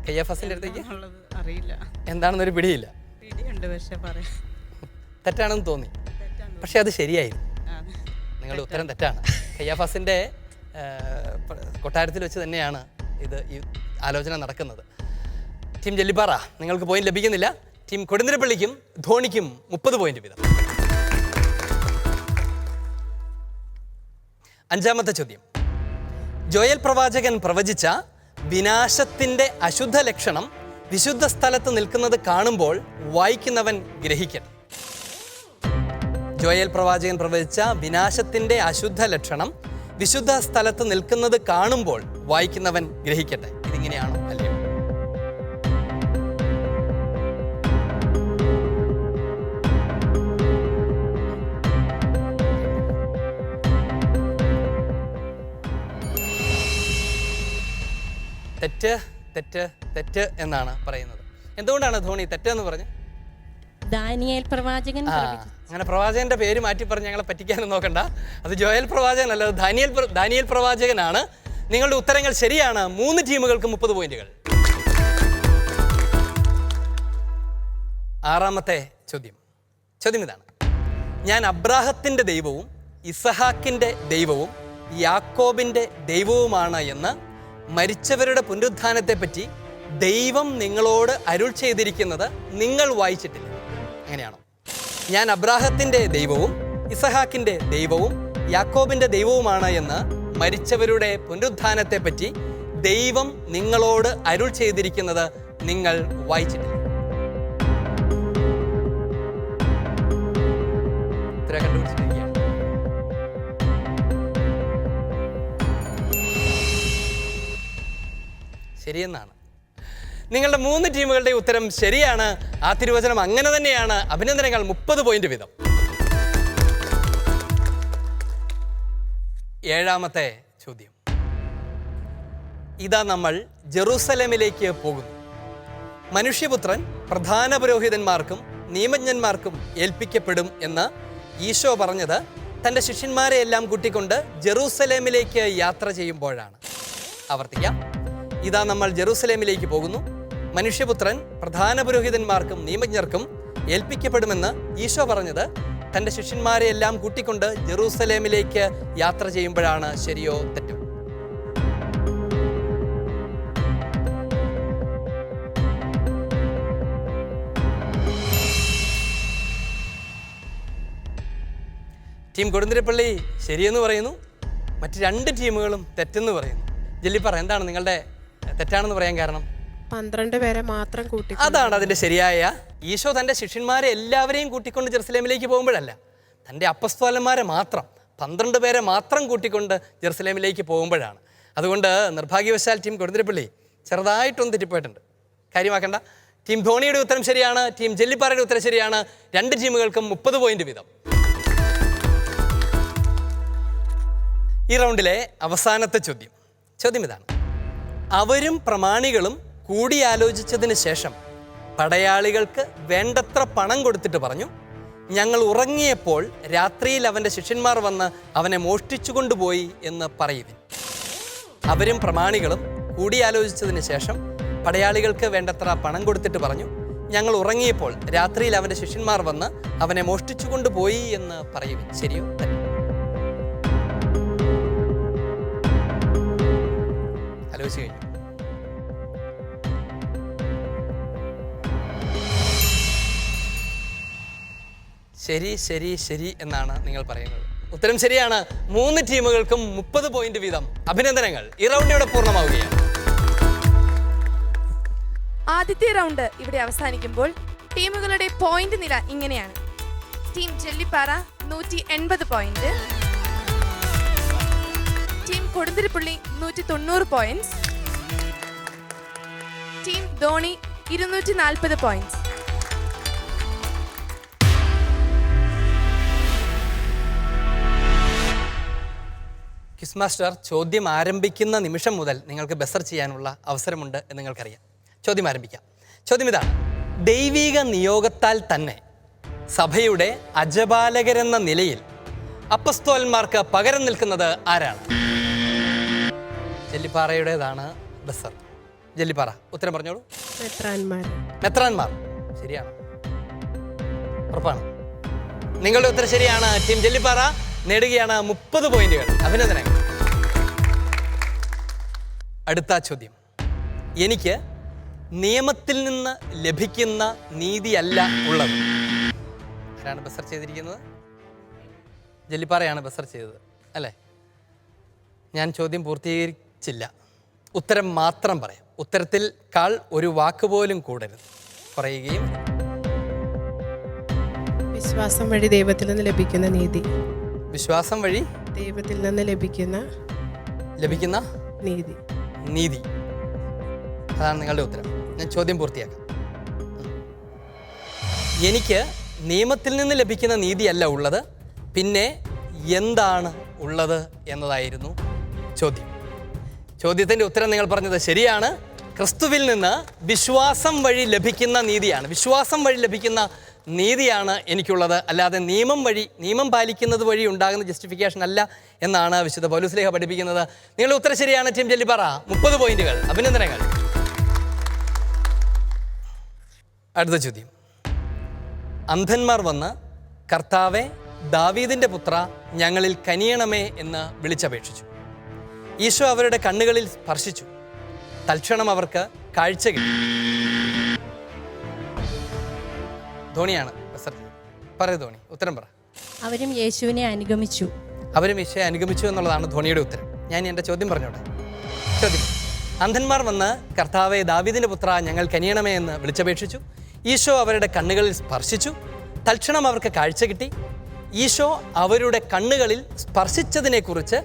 കയ്യാഫാസിന്റെ അടുത്തേക്ക് അറിയില്ല എന്താണെന്നൊരു പിടിയില്ല. പിടിയുണ്ട്, പക്ഷെ പറയാം തെറ്റാണെന്ന് തോന്നി, പക്ഷെ അത് ശരിയായിരുന്നു. നിങ്ങളുടെ ഉത്തരം തെറ്റാണ്. കയ്യാഫാസിന്റെ കൊട്ടാരത്തിൽ വെച്ച് തന്നെയാണ് ഈ ആലോചന നടക്കുന്നത്. ടീം ജെല്ലിപ്പാറ നിങ്ങൾക്ക് പോയിന്റ് ലഭിക്കുന്നില്ല. ടീം കൊടുതിരപ്പള്ളിക്കും ധോണിക്കും 30 പോയിന്റ് വീതം. 5ാമത്തെ ചോദ്യം. ജോയൽ പ്രവാചകൻ പ്രവചിച്ച വിനാശത്തിന്റെ അശുദ്ധ ലക്ഷണം വിശുദ്ധ സ്ഥലത്ത് നിൽക്കുന്നത് കാണുമ്പോൾ വായിക്കുന്നവൻ ഗ്രഹിക്കട്ടെ. ജോയൽ പ്രവാചകൻ പ്രവചിച്ച വിനാശത്തിന്റെ അശുദ്ധ ലക്ഷണം വിശുദ്ധ സ്ഥലത്ത് നിൽക്കുന്നത് കാണുമ്പോൾ വായിക്കുന്നവൻ ഗ്രഹിക്കട്ടെ. ഇതിങ്ങനെയാണോ അല്ലയോ? തെറ്റ് തെറ്റ് തെറ്റ് എന്നാണ് പറയുന്നത്. എന്തുകൊണ്ടാണ് ധോണി തെറ്റെന്ന് പറഞ്ഞ്? ദാനിയേൽ പ്രവാചകൻ അങ്ങനെ പ്രവാചകന്റെ പേര് മാറ്റി പറഞ്ഞ് ഞങ്ങളെ പറ്റിക്കാനും നോക്കണ്ട. അത് ജോയൽ പ്രവാചകൻ അല്ല, ദാനിയേൽ പ്രവാചകനാണ്. നിങ്ങളുടെ ഉത്തരങ്ങൾ ശരിയാണ്. 3 ടീമുകൾക്ക് 30 പോയിന്റുകൾ. 6ാമത്തെ ചോദ്യം ഇതാണ്. ഞാൻ അബ്രാഹത്തിന്റെ ദൈവവും ഇസഹാക്കിന്റെ ദൈവവും യാക്കോബിന്റെ ദൈവവുമാണ് എന്ന് മരിച്ചവരുടെ പുനരുത്ഥാനത്തെപ്പറ്റി ദൈവം നിങ്ങളോട് അരുൾ ചെയ്തിരിക്കുന്നത് നിങ്ങൾ വായിച്ചിട്ടില്ല. അങ്ങനെയാണോ? ഞാൻ അബ്രാഹത്തിന്റെ ദൈവവും ഇസഹാക്കിന്റെ ദൈവവും യാക്കോബിന്റെ ദൈവവുമാണ് എന്ന് മരിച്ചവരുടെ പുനരുത്ഥാനത്തെപ്പറ്റി ദൈവം നിങ്ങളോട് അരുൾ ചെയ്തിരിക്കുന്നത് നിങ്ങൾ വായിച്ചിട്ടില്ല. ഉത്തരം കണ്ടുപിടിച്ചിട്ടിരിക്കുകയാണ്. ശരിയെന്നാണ്. നിങ്ങളുടെ 3 ടീമുകളുടെ ഉത്തരം ശരിയാണ്. ആ തിരുവചനം അങ്ങനെ തന്നെയാണ്. അഭിനന്ദനങ്ങൾ. 30 പോയിന്റ് വീതം. 7ാമത്തെ ചോദ്യം. ഇതാ നമ്മൾ ജെറൂസലേമിലേക്ക് പോകുന്നു. മനുഷ്യപുത്രൻ പ്രധാന പുരോഹിതന്മാർക്കും നിയമജ്ഞന്മാർക്കും ഏൽപ്പിക്കപ്പെടും എന്ന് ഈശോ പറഞ്ഞത് തൻ്റെ ശിഷ്യന്മാരെ എല്ലാം കൂട്ടിക്കൊണ്ട് ജെറൂസലേമിലേക്ക് യാത്ര ചെയ്യുമ്പോഴാണ്. ആവർത്തിക്കാം. ഇതാ നമ്മൾ ജെറൂസലേമിലേക്ക് പോകുന്നു. മനുഷ്യപുത്രൻ പ്രധാന പുരോഹിതന്മാർക്കും നിയമജ്ഞർക്കും ഏൽപ്പിക്കപ്പെടുമെന്ന് ഈശോ പറഞ്ഞത് തൻ്റെ ശിഷ്യന്മാരെ എല്ലാം കൂട്ടിക്കൊണ്ട് ജെറൂസലേമിലേക്ക് യാത്ര ചെയ്യുമ്പോഴാണ്. ശരിയോ തെറ്റോ? ടീം കൊടുതിരപ്പള്ളി ശരിയെന്ന് പറയുന്നു, മറ്റ് 2 ടീമുകളും തെറ്റെന്ന് പറയുന്നു. ജെല്ലിപ്പാറ എന്താണ് നിങ്ങളുടെ തെറ്റാണെന്ന് പറയാൻ കാരണം? 12 പേരെ മാത്രം കൂട്ടി. അതാണ് അതിൻ്റെ ശരിയായ. ഈശോ തൻ്റെ ശിഷ്യന്മാരെ എല്ലാവരെയും കൂട്ടിക്കൊണ്ട് ജെറുസലേമിലേക്ക് പോകുമ്പോഴല്ല, തൻ്റെ അപ്പസ്തോലന്മാരെ മാത്രം 12 പേരെ മാത്രം കൂട്ടിക്കൊണ്ട് ജെറുസലേമിലേക്ക് പോകുമ്പോഴാണ്. അതുകൊണ്ട് നിർഭാഗ്യവശാൽ ടീം കൊടുതിരപ്പള്ളി ചെറുതായിട്ടൊന്ന് തെറ്റിപ്പോയിട്ടുണ്ട്. കാര്യമാക്കണ്ട. ടീം ധോണിയുടെ ഉത്തരം ശരിയാണ്. ടീം ജെല്ലിപ്പാറയുടെ ഉത്തരം ശരിയാണ്. 2 ടീമുകൾക്കും 30 പോയിന്റ് വീതം. ഈ റൗണ്ടിലെ അവസാനത്തെ ചോദ്യം ഇതാണ്. അവരും പ്രമാണികളും കൂടിയാലോചിച്ചതിന് ശേഷം പടയാളികൾക്ക് വേണ്ടത്ര പണം കൊടുത്തിട്ട് പറഞ്ഞു, ഞങ്ങൾ ഉറങ്ങിയപ്പോൾ രാത്രിയിൽ അവൻ്റെ ശിഷ്യന്മാർ വന്ന് അവനെ മോഷ്ടിച്ചു കൊണ്ടുപോയി എന്ന് പറയുവിൻ. അവരും പ്രമാണികളും കൂടിയാലോചിച്ചതിന് ശേഷം പടയാളികൾക്ക് വേണ്ടത്ര പണം കൊടുത്തിട്ട് പറഞ്ഞു, ഞങ്ങൾ ഉറങ്ങിയപ്പോൾ രാത്രിയിൽ അവൻ്റെ ശിഷ്യന്മാർ വന്ന് അവനെ മോഷ്ടിച്ചു കൊണ്ടുപോയി എന്ന് പറയുവിൻ. ശരിയോ? ആലോചിച്ച് കഴിഞ്ഞു. ശരി ശരി ശരി എന്നാണ് നിങ്ങൾ പറയുന്നത്. ഉത്തരം ശരിയാണ്. 3 ടീമുകൾക്കും 30 പോയിന്റ് വീതം. അഭിനന്ദനങ്ങൾ. ഈ റൗണ്ട് ഇവിടെ പൂർണ്ണമാവുകയാണ്. ആദ്യത്തെ റൗണ്ട് ഇവിടെ അവസാനിക്കുമ്പോൾ ടീമുകളുടെ പോയിന്റ് നില ഇങ്ങനെയാണ്. Team Jellipara 180 point, team Kodunthirippully 190 points, team Dhoni 240 points. Quiz master ചോദ്യം ആരംഭിക്കുന്ന നിമിഷം മുതൽ നിങ്ങൾക്ക് ബസർ ചെയ്യാനുള്ള അവസരമുണ്ട് എന്ന് നിങ്ങൾക്കറിയാം. ചോദ്യം ആരംഭിക്കാം. ചോദ്യം ഇതാണ്: ദൈവിക നിയോഗത്താൽ തന്നെ സഭയുടെ അജപാലകരെന്ന നിലയിൽ അപ്പസ്തോലന്മാർക്ക് പകരം നിൽക്കുന്നത് ആരാണ്? ജെല്ലിപ്പാറയുടേതാണ് ബസർ. ജെല്ലിപ്പാറ ഉത്തരം പറഞ്ഞോളൂ. മെത്രാൻമാർ. ശരിയാണ്, ഉറപ്പാണ്. നിങ്ങളുടെ ഉത്തരം ശരിയാണ്. ടീം ജെല്ലിപ്പാറ നേടുകയാണ് 30 പോയിന്റുകൾ. അഭിനന്ദനങ്ങൾ. അടുത്ത ചോദ്യം: എനിക്ക് നിയമത്തിൽ നിന്ന് ലഭിക്കുന്ന നീതിയല്ല ഉള്ളത്. ആരാണ് ബസർ ചെയ്തിരിക്കുന്നത്? ജെല്ലിപ്പാറയാണ് ബസർ ചെയ്തത് അല്ലേ? ഞാൻ ചോദ്യം പൂർത്തീകരിച്ചില്ല. ഉത്തരം മാത്രം പറയാം. ഉത്തരത്തിൽ കാൾ ഒരു വാക്ക് പോലും കൂടരുത്. പറയുകയും വിശ്വാസം വഴി ദൈവത്തിൽ നിന്ന് ലഭിക്കുന്ന നീതി. വിശ്വാസം വഴി ദൈവത്തിൽ നിന്ന് ലഭിക്കുന്ന നീതി. നീതി, അതാണ് നിങ്ങളുടെ ഉത്തരം. ഞാൻ ചോദ്യം പൂർത്തിയാക്കാം. എനിക്ക് നിയമത്തിൽ നിന്ന് ലഭിക്കുന്ന നീതിയല്ല ഉള്ളത്, പിന്നെ എന്താണ് ഉള്ളത് എന്നതായിരുന്നു ചോദ്യം. ചോദ്യത്തിൻ്റെ ഉത്തരം നിങ്ങൾ പറഞ്ഞത് ശരിയാണ്. ക്രിസ്തുവിൽ നിന്ന് വിശ്വാസം വഴി ലഭിക്കുന്ന നീതിയാണ്. വിശ്വാസം വഴി ലഭിക്കുന്ന നീതിയാണ് എനിക്കുള്ളത്, അല്ലാതെ നിയമം പാലിക്കുന്നത് വഴി ഉണ്ടാകുന്ന ജസ്റ്റിഫിക്കേഷൻ അല്ല എന്നാണ് വിശുദ്ധ പൗലോസ്ലീഹ പഠിപ്പിക്കുന്നത്. നിങ്ങളുടെ ഉത്തരം ശരിയാണ്. ടീം ജെല്ലിപ്പാറ 30 പോയിന്റുകൾ. അഭിനന്ദനങ്ങൾ. അടുത്ത ചോദ്യം: അന്ധന്മാർ വന്ന് കർത്താവെ, ദാവീദിൻ്റെ പുത്ര, ഞങ്ങളിൽ കനിയണമേ എന്ന് വിളിച്ചപേക്ഷിച്ചു. ഈശോ അവരുടെ കണ്ണുകളിൽ സ്പർശിച്ചു. തൽക്ഷണം അവർക്ക് കാഴ്ച കിട്ടി. ധോണിയാണ്. പറയൂ ധോണി, ഉത്തരം പറ. അവരും യേശുവിനെ അനുഗമിച്ചു. അവരും ഈശോയെ അനുഗമിച്ചു എന്നുള്ളതാണ് ധോണിയുടെ ഉത്തരം. ഞാൻ എൻ്റെ ചോദ്യം പറഞ്ഞോട്ടെ. ചോദ്യം: അന്ധന്മാർ വന്ന് കർത്താവെ, ദാവീദിൻ്റെ പുത്ര, ഞങ്ങൾ കനിയണമേ എന്ന് വിളിച്ചപേക്ഷിച്ചു. ഈശോ അവരുടെ കണ്ണുകളിൽ സ്പർശിച്ചു. തൽക്ഷണം അവർക്ക് കാഴ്ച കിട്ടി. ഈശോ അവരുടെ കണ്ണുകളിൽ സ്പർശിച്ചതിനെക്കുറിച്ച്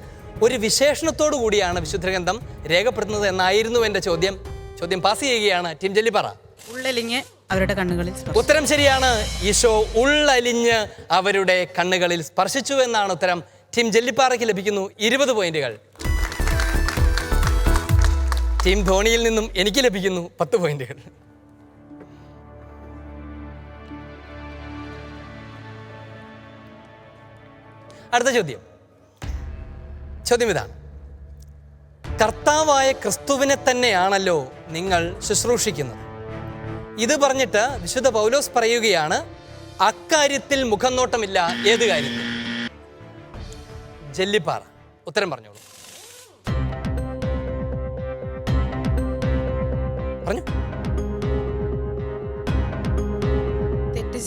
ഒരു വിശേഷണത്തോടു കൂടിയാണ് വിശുദ്ധ ഗ്രന്ഥം രേഖപ്പെടുത്തുന്നത് എന്നായിരുന്നു എൻ്റെ ചോദ്യം. ചോദ്യം പാസ് ചെയ്യുകയാണ്. ടീം ജെല്ലിപ്പാറ. ഉള്ളലിഞ്ഞ് അവരുടെ കണ്ണുകളിൽ. ഉത്തരം ശരിയാണ്. ഈശോ ഉള്ളലിഞ്ഞ് അവരുടെ കണ്ണുകളിൽ സ്പർശിച്ചു എന്നാണ് ഉത്തരം. ടീം ജെല്ലിപ്പാറയ്ക്ക് ലഭിക്കുന്നു 20 പോയിന്റുകൾ. ടീം ധോണിയിൽ നിന്നും എനിക്ക് ലഭിക്കുന്നു 10 പോയിന്റുകൾ. അടുത്ത ചോദ്യം ഇതാണ്: കർത്താവായ ക്രിസ്തുവിനെ തന്നെയാണല്ലോ നിങ്ങൾ ശുശ്രൂഷിക്കുന്നത്. ഇത് പറഞ്ഞിട്ട് വിശുദ്ധ പൗലോസ് പറയുകയാണ്, അക്കാര്യത്തിൽ മുഖം നോട്ടമില്ല. ഏത് കാര്യത്തിൽ? ജെല്ലിപ്പാറ ഉത്തരം പറഞ്ഞോളൂ. പറഞ്ഞു. തെറ്റ്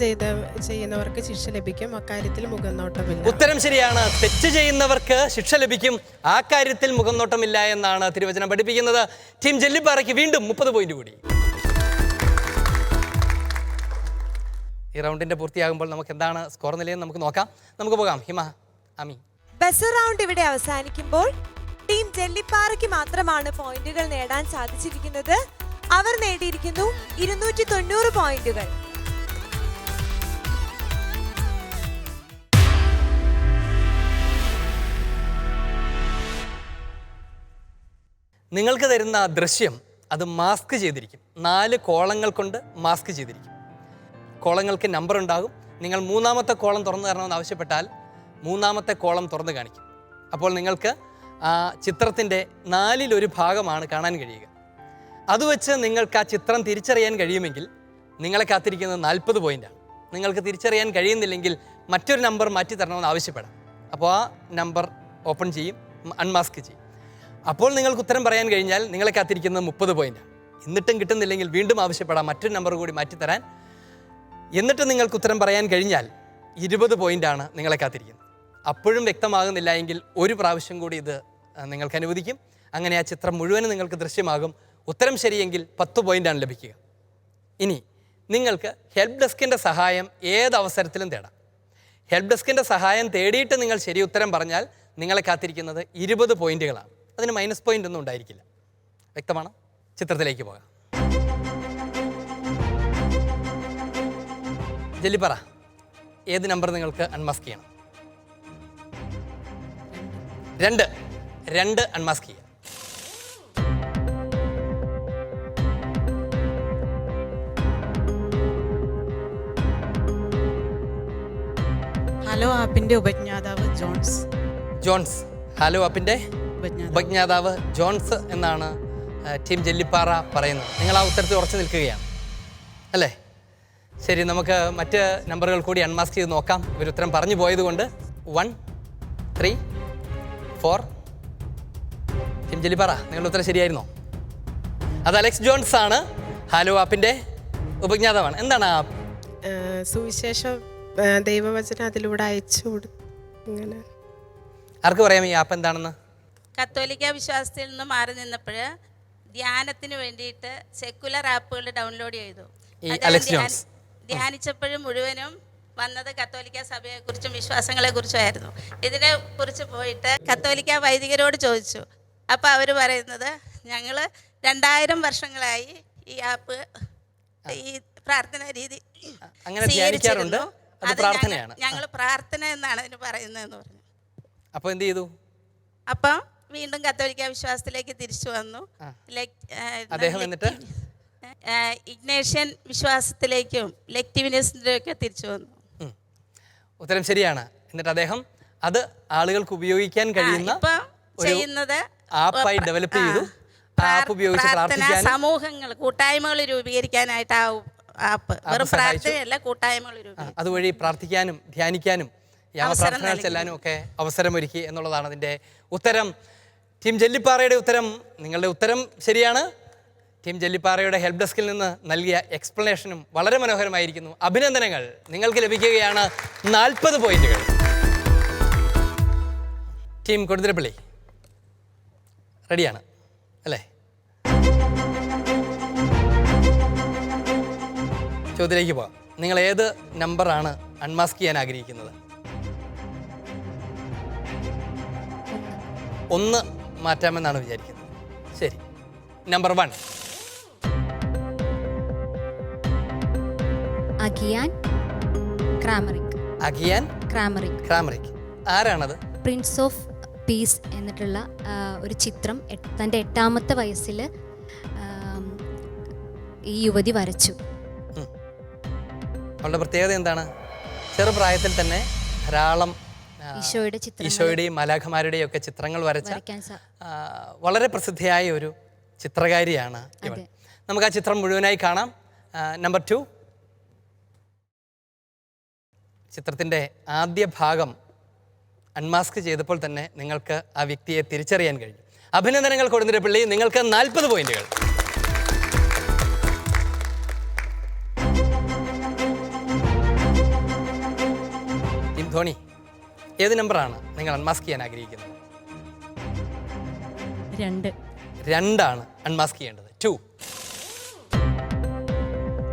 ചെയ്യുന്നവർക്ക് ശിക്ഷ ലഭിക്കും, അക്കാര്യത്തിൽ മുഖം നോട്ടമില്ല. ഉത്തരം ശരിയാണ്. തെറ്റ് ചെയ്യുന്നവർക്ക് ശിക്ഷ ലഭിക്കും, ആ കാര്യത്തിൽ മുഖം നോട്ടമില്ല എന്നാണ് തിരുവചനം പഠിപ്പിക്കുന്നത്. ടീം ജെല്ലിപ്പാറയ്ക്ക് വീണ്ടും 30 പോയിന്റ് കൂടി. ഈ റൗണ്ടിന്റെ പൂർത്തിയാകുമ്പോൾ നമുക്ക് എന്താണ് സ്കോർ നിലയെന്ന് നമുക്ക് നോക്കാം. നമുക്ക് പോകാം. ഹിമ, അമി. ബസർ റൗണ്ട് ഇവിടെ അവസാനിക്കുമ്പോൾ ടീം ജെല്ലിപ്പാറയ്ക്ക് മാത്രമാണ് പോയിന്റുകൾ നേടാൻ സാധിച്ചിരിക്കുന്നത്. അവർ നേടിയിരിക്കുന്നു 290 പോയിന്റുകൾ. നിങ്ങൾക്ക് തരുന്ന ദൃശ്യം അത് മാസ്ക് ചെയ്തിരിക്കും. 4 കോളങ്ങൾ കൊണ്ട് മാസ്ക് ചെയ്തിരിക്കും. കോളങ്ങൾക്ക് നമ്പർ ഉണ്ടാകും. നിങ്ങൾ 3-ാമത്തെ കോളം തുറന്നു തരണമെന്ന് ആവശ്യപ്പെട്ടാൽ 3-ാമത്തെ കോളം തുറന്ന് കാണിക്കും. അപ്പോൾ നിങ്ങൾക്ക് ആ ചിത്രത്തിൻ്റെ 4-ൽ 1 ഭാഗമാണ് കാണാൻ കഴിയുക. അതുവെച്ച് നിങ്ങൾക്ക് ആ ചിത്രം തിരിച്ചറിയാൻ കഴിയുമെങ്കിൽ നിങ്ങളെ കാത്തിരിക്കുന്നത് 40 പോയിൻ്റാണ്. നിങ്ങൾക്ക് തിരിച്ചറിയാൻ കഴിയുന്നില്ലെങ്കിൽ മറ്റൊരു നമ്പർ മാറ്റി തരണമെന്ന് ആവശ്യപ്പെടാം. അപ്പോൾ ആ നമ്പർ ഓപ്പൺ ചെയ്യും, അൺമാസ്ക് ചെയ്യും. അപ്പോൾ നിങ്ങൾക്ക് ഉത്തരം പറയാൻ കഴിഞ്ഞാൽ നിങ്ങളെ കാത്തിരിക്കുന്നത് 30 പോയിൻ്റാണ്. എന്നിട്ടും കിട്ടുന്നില്ലെങ്കിൽ വീണ്ടും ആവശ്യപ്പെടാം മറ്റൊരു നമ്പർ കൂടി മാറ്റിത്തരാൻ. എന്നിട്ട് നിങ്ങൾക്ക് ഉത്തരം പറയാൻ കഴിഞ്ഞാൽ 20 പോയിൻ്റാണ് നിങ്ങളെ കാത്തിരിക്കുന്നത്. അപ്പോഴും വ്യക്തമാകുന്നില്ല എങ്കിൽ ഒരു പ്രാവശ്യം കൂടി ഇത് നിങ്ങൾക്ക് അനുവദിക്കും. അങ്ങനെ ആ ചിത്രം മുഴുവനും നിങ്ങൾക്ക് ദൃശ്യമാകും. ഉത്തരം ശരിയെങ്കിൽ 10 പോയിൻ്റാണ് ലഭിക്കുക. ഇനി നിങ്ങൾക്ക് ഹെൽപ്പ് ഡെസ്കിൻ്റെ സഹായം ഏത് അവസരത്തിലും തേടാം. ഹെൽപ്പ് ഡെസ്കിൻ്റെ സഹായം തേടിയിട്ട് നിങ്ങൾ ശരി ഉത്തരം പറഞ്ഞാൽ നിങ്ങളെ കാത്തിരിക്കുന്നത് 20 പോയിന്റുകളാണ്. അതിന് മൈനസ് പോയിന്റ് ഒന്നും ഉണ്ടായിരിക്കില്ല. വ്യക്തമാണ്? ചിത്രത്തിലേക്ക് പോകാം. ജെല്ലിപ്പറ, ഏത് നമ്പർ നിങ്ങൾക്ക് അൺമാസ്ക് ചെയ്യണം? 2 അൺമാസ്ക് ചെയ്യാം. ഹലോ ആപ്പിന്റെ ഉപജ്ഞാതാവ് ജോൺസ്. ഹലോ ആപ്പിന്റെ ഉപജ്ഞാതാവ് ജോൺസ് എന്നാണ് ടീം ജെല്ലിപ്പാറ പറയുന്നത്. നിങ്ങൾ ആ ഉത്തരത്തിൽ ഉറച്ചു നിൽക്കുകയാണ് അല്ലേ? ശരി, നമുക്ക് മറ്റ് നമ്പറുകൾ കൂടി അൺമാസ്ക് ചെയ്ത് നോക്കാം. ഇവരുത്തരം പറഞ്ഞു പോയതുകൊണ്ട് 1, 3, 4. ടീം ജെല്ലിപ്പാറ, നിങ്ങളുടെ ഉത്തരം ശരിയായിരുന്നോ? അത് അലക്സ് ജോൺസ് ആണ്. ഹലോ ആപ്പിന്റെ ഉപജ്ഞാതാവാണ്. എന്താണ് ആ ആപ്പ്? സുവിശേഷം ദൈവവചനം അതിലൂടെ അയച്ചു അങ്ങനെ. ആർക്ക് പറയാം ഈ ആപ്പ് എന്താണെന്ന്? കത്തോലിക്ക വിശ്വാസത്തിൽ നിന്ന് മാറി നിന്നപ്പോൾ ധ്യാനത്തിന് വേണ്ടിയിട്ട് സെക്കുലർ ആപ്പുകൾ ഡൗൺലോഡ് ചെയ്തു. ധ്യാനിച്ചപ്പോഴും മുഴുവനും വന്നത് കത്തോലിക്ക സഭയെക്കുറിച്ചും വിശ്വാസങ്ങളെക്കുറിച്ചുമായിരുന്നു. ഇതിനെ കുറിച്ച് പോയിട്ട് കത്തോലിക്ക വൈദികരോട് ചോദിച്ചു. അപ്പോൾ അവർ പറയുന്നത്, ഞങ്ങൾ 2000 വർഷങ്ങളായി ഈ ആപ്പ് ഈ പ്രാർത്ഥന രീതി അങ്ങനെ ധ്യാനിക്കാറുണ്ട്. അത് പ്രാർത്ഥനയാണ്. ഞങ്ങൾ പ്രാർത്ഥന എന്നാണ് അതിന് പറയുന്നതെന്ന് പറഞ്ഞു. അപ്പോൾ എന്ത് ചെയ്തു? അപ്പം വീണ്ടും കത്തോലിക്ക വിശ്വാസത്തിലേക്ക് തിരിച്ചു വന്നു. അദ്ദേഹം എന്നിട്ട് ഇഗ്നേഷ്യൻ വിശ്വാസത്തിലേക്കും ലെക്ടിവിനിസത്തിലേക്കും തിരിച്ചു വന്നു. ഉത്തരം ശരിയാണ്. എന്നിട്ട് അദ്ദേഹം അത് ആളുകൾക്ക് ഉപയോഗിക്കാൻ കഴിയുന്ന ചെയ്യുന്നത് ആപ്പായി ഡെവലപ്പ് ചെയ്തു. ആപ്പ് ഉപയോഗിച്ച് പ്രാർത്ഥിക്കാൻ സമൂഹങ്ങൾ, കൂട്ടായ്മകൾ രൂപീകരിക്കാനായിട്ട് ആ ആപ്പ് വെറും പ്രാർത്ഥനയല്ല, കൂട്ടായ്മകൾ രൂപീകരിക്കും. അതുവഴി പ്രാർത്ഥിക്കാനും ധ്യാനിക്കാനും യാമപ്രാർത്ഥനകൾ ചെല്ലാനും ഒക്കെ അവസരമൊരുക്കി എന്നുള്ളതാണ് അതിൻ്റെ ഉത്തരം. ടീം ജെല്ലിപ്പാറയുടെ ഉത്തരം, നിങ്ങളുടെ ഉത്തരം ശരിയാണ്. ടീം ജെല്ലിപ്പാറയുടെ ഹെൽപ്പ് ഡെസ്കിൽ നിന്ന് നൽകിയ എക്സ്പ്ലനേഷനും വളരെ മനോഹരമായിരിക്കുന്നു. അഭിനന്ദനങ്ങൾ. നിങ്ങൾക്ക് ലഭിക്കുകയാണ് 40 പോയിന്റുകൾ. ടീം കൊടുതിരപ്പള്ളി റെഡിയാണ് അല്ലേ? ചോദ്യത്തിലേക്ക് പോകാം. നിങ്ങൾ ഏത് നമ്പറാണ് അൺമാസ്ക് ചെയ്യാൻ ആഗ്രഹിക്കുന്നത്? 1 മാറ്റാമെന്നാണ് വിചാരിക്കുന്നത്. ശരി, നമ്പർ 1. അഗിയാൻ ക്രാമറിക്. ആരാണത്? പ്രിൻസ് ഓഫ് പീസ് എന്നിട്ടുള്ള ഒരു ചിത്രം തൻ്റെ 8ാമത്തെ വയസ്സിൽ ഈ യുവതി വരച്ചു. അവളുടെ പ്രത്യേകത എന്താണ്? ചെറുപ്രായത്തിൽ തന്നെ ധാരാളം ഈശോയുടെയും മാലാഖമാരുടെയും ഒക്കെ ചിത്രങ്ങൾ വരച്ച വളരെ പ്രസിദ്ധിയായ ഒരു ചിത്രകാരിയാണ് ഇവൾ. നമുക്ക് ആ ചിത്രം മുഴുവനായി കാണാം. നമ്പർ 2. ചിത്രത്തിൻ്റെ ആദ്യ ഭാഗം അൺമാസ്ക് ചെയ്തപ്പോൾ തന്നെ നിങ്ങൾക്ക് ആ വ്യക്തിയെ തിരിച്ചറിയാൻ കഴിഞ്ഞു. അഭിനന്ദനങ്ങൾ കൊടുതിരപ്പള്ളി, നിങ്ങൾക്ക് 40 പോയിന്റുകൾ. ടീം ധോണി, ഏത് നമ്പറാണ് നിങ്ങൾ അൺമാസ്ക് ചെയ്യാൻ ആഗ്രഹിക്കുന്നത്? 2 ആണ് അൺമാസ്ക് ചെയ്യേണ്ടത്. 2.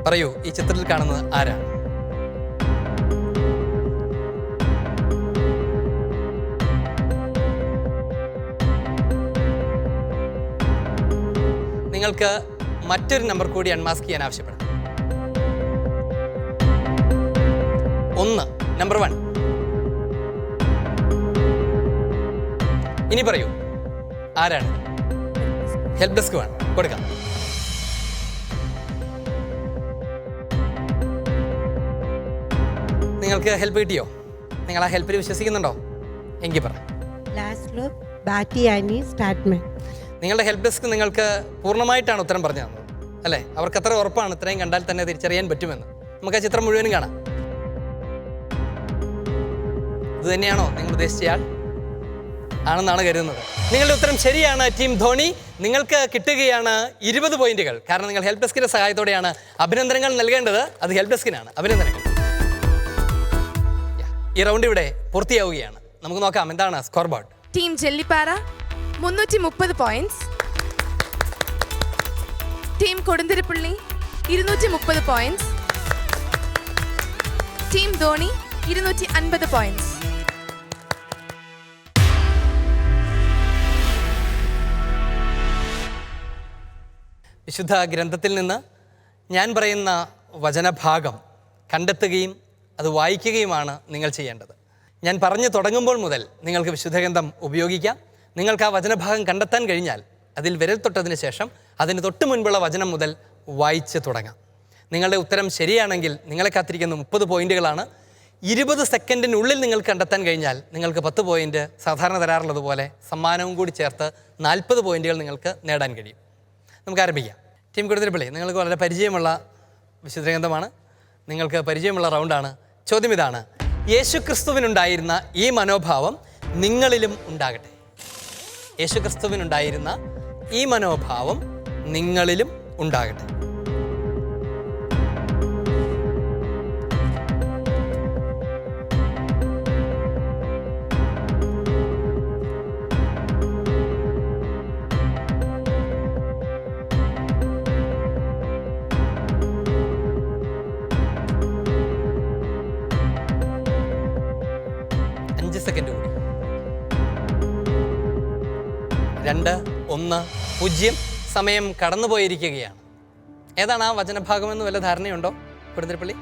പറയൂ, ഈ ചിത്രത്തിൽ കാണുന്നത് ആരാണ്? നിങ്ങൾക്ക് മറ്റൊരു നമ്പർ കൂടി അൺമാസ്ക് ചെയ്യാൻ ആവശ്യപ്പെടാം. 1, നമ്പർ 1. ഇനി പറയൂ, ആരാണ്? ഹെൽപ്പ് ഡെസ്ക് വേണം, കൊടുക്കാം. നിങ്ങൾക്ക് ഹെൽപ്പ് കിട്ടിയോ? നിങ്ങൾ ആ ഹെൽപ്പിൽ വിശ്വസിക്കുന്നുണ്ടോ? എങ്കിൽ പറ. നിങ്ങളുടെ ഹെൽപ്പ് ഡെസ്ക് നിങ്ങൾക്ക് പൂർണ്ണമായിട്ടാണ് ഉത്തരം പറഞ്ഞു തന്നത്. അല്ലേ? അവർക്ക് അത്ര ഉറപ്പാണ് ഇത്രയും കണ്ടാൽ തന്നെ തിരിച്ചറിയാൻ പറ്റുമെന്ന്. നമുക്ക് ആ ചിത്രം മുഴുവനും കാണാം. ഇത് തന്നെയാണോ നിങ്ങൾ ഉദ്ദേശിച്ചയാൾ? ആണെന്നാണ് കരുതുന്നത്. നിങ്ങളുടെ ഉത്തരം ശരിയാണ്. ടീം ധോണി, നിങ്ങൾക്ക് കിട്ടുകയാണ് 20 പോയിന്റുകൾ. കാരണം നിങ്ങൾ ഹെൽപ്പ് ഡെസ്കിന്റെ സഹായത്തോടെയാണ് അഭിനന്ദനങ്ങൾ നൽകേണ്ടത്. അത് ഹെൽപ്പ് ഡെസ്കിനാണ് അഭിനന്ദനങ്ങൾ. ഈ റൗണ്ട് ഇവിടെ പൂർത്തിയാവുകയാണ്. നമുക്ക് നോക്കാം എന്താണ് score board. Team Jellipara 330 points, team Kodunthirippally 230 points, team Dhoni 250 points. വിശുദ്ധ ഗ്രന്ഥത്തിൽ നിന്ന് ഞാൻ പറയുന്ന വചനഭാഗം കണ്ടെത്തുകയും അത് വായിക്കുകയുമാണ് നിങ്ങൾ ചെയ്യേണ്ടത്. ഞാൻ പറഞ്ഞു തുടങ്ങുമ്പോൾ മുതൽ നിങ്ങൾക്ക് വിശുദ്ധ ഗ്രന്ഥം ഉപയോഗിക്കാം. നിങ്ങൾക്ക് ആ വചനഭാഗം കണ്ടെത്താൻ കഴിഞ്ഞാൽ അതിൽ വിരൽ തൊട്ടതിന് ശേഷം അതിന് തൊട്ട് മുൻപുള്ള വചനം മുതൽ വായിച്ച് തുടങ്ങാം. നിങ്ങളുടെ ഉത്തരം ശരിയാണെങ്കിൽ നിങ്ങളെ കാത്തിരിക്കുന്ന 30 പോയിന്റുകളാണ്. 20 സെക്കൻഡിനുള്ളിൽ നിങ്ങൾക്ക് കണ്ടെത്താൻ കഴിഞ്ഞാൽ നിങ്ങൾക്ക് 10 പോയിന്റ് സാധാരണ തരാറുള്ളത് പോലെ സമ്മാനവും കൂടി ചേർത്ത് 40 പോയിന്റുകൾ നിങ്ങൾക്ക് നേടാൻ കഴിയും. നമുക്ക് ആരംഭിക്കാം. ടീം കൊടുത്തിരിപ്പള്ളി, നിങ്ങൾക്ക് വളരെ പരിചയമുള്ള വിശുദ്ധ ഗ്രന്ഥമാണ്, നിങ്ങൾക്ക് പരിചയമുള്ള റൗണ്ടാണ്. ചോദ്യം ഇതാണ്: യേശുക്രിസ്തുവിനുണ്ടായിരുന്ന ഈ മനോഭാവം നിങ്ങളിലും ഉണ്ടാകട്ടെ. യേശുക്രിസ്തുവിനുണ്ടായിരുന്ന ഈ മനോഭാവം നിങ്ങളിലും ഉണ്ടാകട്ടെ. സെക്കൻഡ് കൂടി. 2, 1, 0. സമയം കടന്നുപോയിരിക്കുകയാണ്. ഏതാണ് ആ വചനഭാഗമെന്ന് വല്ല ധാരണയുണ്ടോ കൊടുത്തിരിപ്പള്ളി?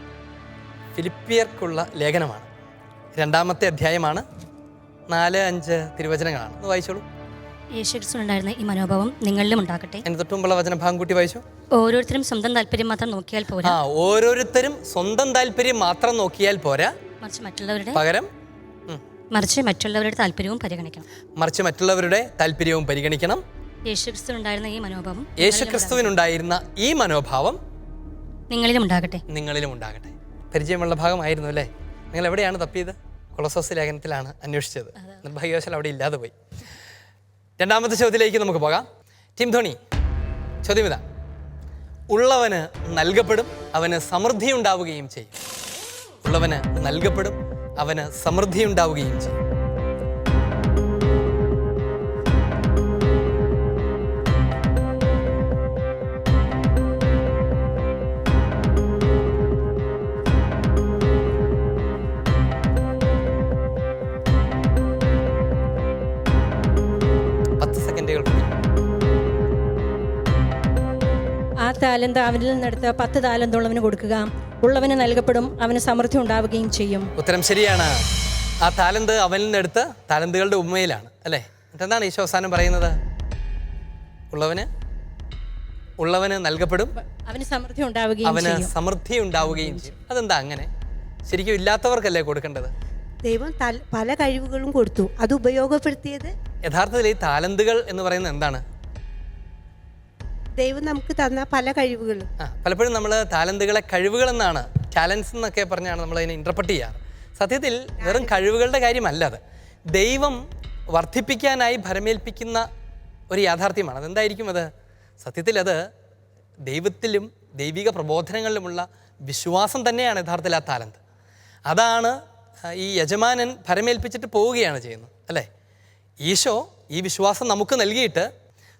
ഫിലിപ്പിയർക്കുള്ള ലേഖനമാണ്. 2-ാമത്തെ അധ്യായമാണ്. 4-5 തിരുവചനങ്ങളാണ്. ഒന്ന് വായിച്ചോളൂ. യേശുക്രിസ്തുവിനുണ്ടായിരുന്ന ഈ മനോഭാവം നിങ്ങളിലും ഉണ്ടാകട്ടെ. അതിന് തൊട്ടുമുമ്പുള്ള വചനഭാഗം കൂട്ടി വായിച്ചു. ഓരോരുത്തരും സ്വന്തം താല്പര്യം മാത്രം നോക്കിയാൽ പോരാ. ഓരോരുത്തരും സ്വന്തം താല്പര്യം മാത്രം നോക്കിയാൽ പോരാ, മറിച്ച് മറ്റുള്ളവരുടെ താല്പര്യവും പരിഗണിക്കണം. യേശുക്രിസ്തുവിനുണ്ടായിരുന്ന ഈ മനോഭാവം നിങ്ങളിലും ഉണ്ടാകട്ടെ. പരിചയമുള്ള ഭാഗമായിരുന്നു അല്ലേ? നിങ്ങൾ എവിടെയാണ് തപ്പിയത്? കൊളോസോസ് ലേഖനത്തിലാണ് അന്വേഷിച്ചത്. നിർഭാഗ്യവശാൽ അവിടെ ഇല്ലാതെ പോയി. 2-ാമത്തെ ചോദ്യത്തിലേക്ക് നമുക്ക് പോകാം. ടീം ധോണി, ചോദ്യം ഇതാ: ഉള്ളവന് നൽകപ്പെടും, അവന് സമൃദ്ധി ഉണ്ടാവുകയും ചെയ്യും. ഉള്ളവന് നൽകപ്പെടും, അവന് സമൃദ്ധി ഉണ്ടാവുകയും ചെയ്യും. ആ താലന്ത് അവനിൽ നിന്നെടുത്ത് 10 താലന്തുള്ളവന് കൊടുക്കുക. ഉള്ളവന് നൽകപ്പെടും, അവന് സമൃദ്ധി ഉണ്ടാവുകയും ചെയ്യും. ഉത്തരം ശരിയാണ്. ആ താലന്ത് അവനിൽ നിന്നെടുത്ത് താലന്തുകളുടെ ഉപമയിലാണ് അല്ലേ? എന്താണ് ഈശോ അവസാനം പറയുന്നത്? ഉള്ളവന് നൽകപ്പെടും, അവന് സമൃദ്ധി ഉണ്ടാവുകയും ചെയ്യും. അതെന്താ അങ്ങനെ? ശരിക്കും ഇല്ലാത്തവർക്കല്ലേ കൊടുക്കേണ്ടത്? ദൈവം പല കഴിവുകളും കൊടുത്തു, അത് ഉപയോഗപ്പെടുത്തിയത്. യഥാർത്ഥത്തിൽ ഈ താലന്തുകൾ എന്ന് പറയുന്നത് എന്താണ്? ദൈവം നമുക്ക് തന്ന പല കഴിവുകളും. പലപ്പോഴും നമ്മൾ താലന്തുകളെ കഴിവുകൾ എന്നാണ്, ടാലൻസ് എന്നൊക്കെ പറഞ്ഞാണ് നമ്മൾ അതിനെ ഇന്റർപ്രറ്റ് ചെയ്യാറ്. സത്യത്തിൽ വെറും കഴിവുകളുടെ കാര്യമല്ല അത്. ദൈവം വർദ്ധിപ്പിക്കാനായി ഭരമേൽപ്പിക്കുന്ന ഒരു യാഥാർത്ഥ്യമാണ്. അതെന്തായിരിക്കും അത്? സത്യത്തിൽ അത് ദൈവത്തിലും ദൈവിക പ്രബോധനങ്ങളിലുമുള്ള വിശ്വാസം തന്നെയാണ് യഥാർത്ഥത്തിൽ ആ താലന്ത്. അതാണ് ഈ യജമാനൻ ഭരമേൽപ്പിച്ചിട്ട് പോവുകയാണ് ചെയ്യുന്നത് അല്ലേ? ഈശോ ഈ വിശ്വാസം നമുക്ക് നൽകിയിട്ട്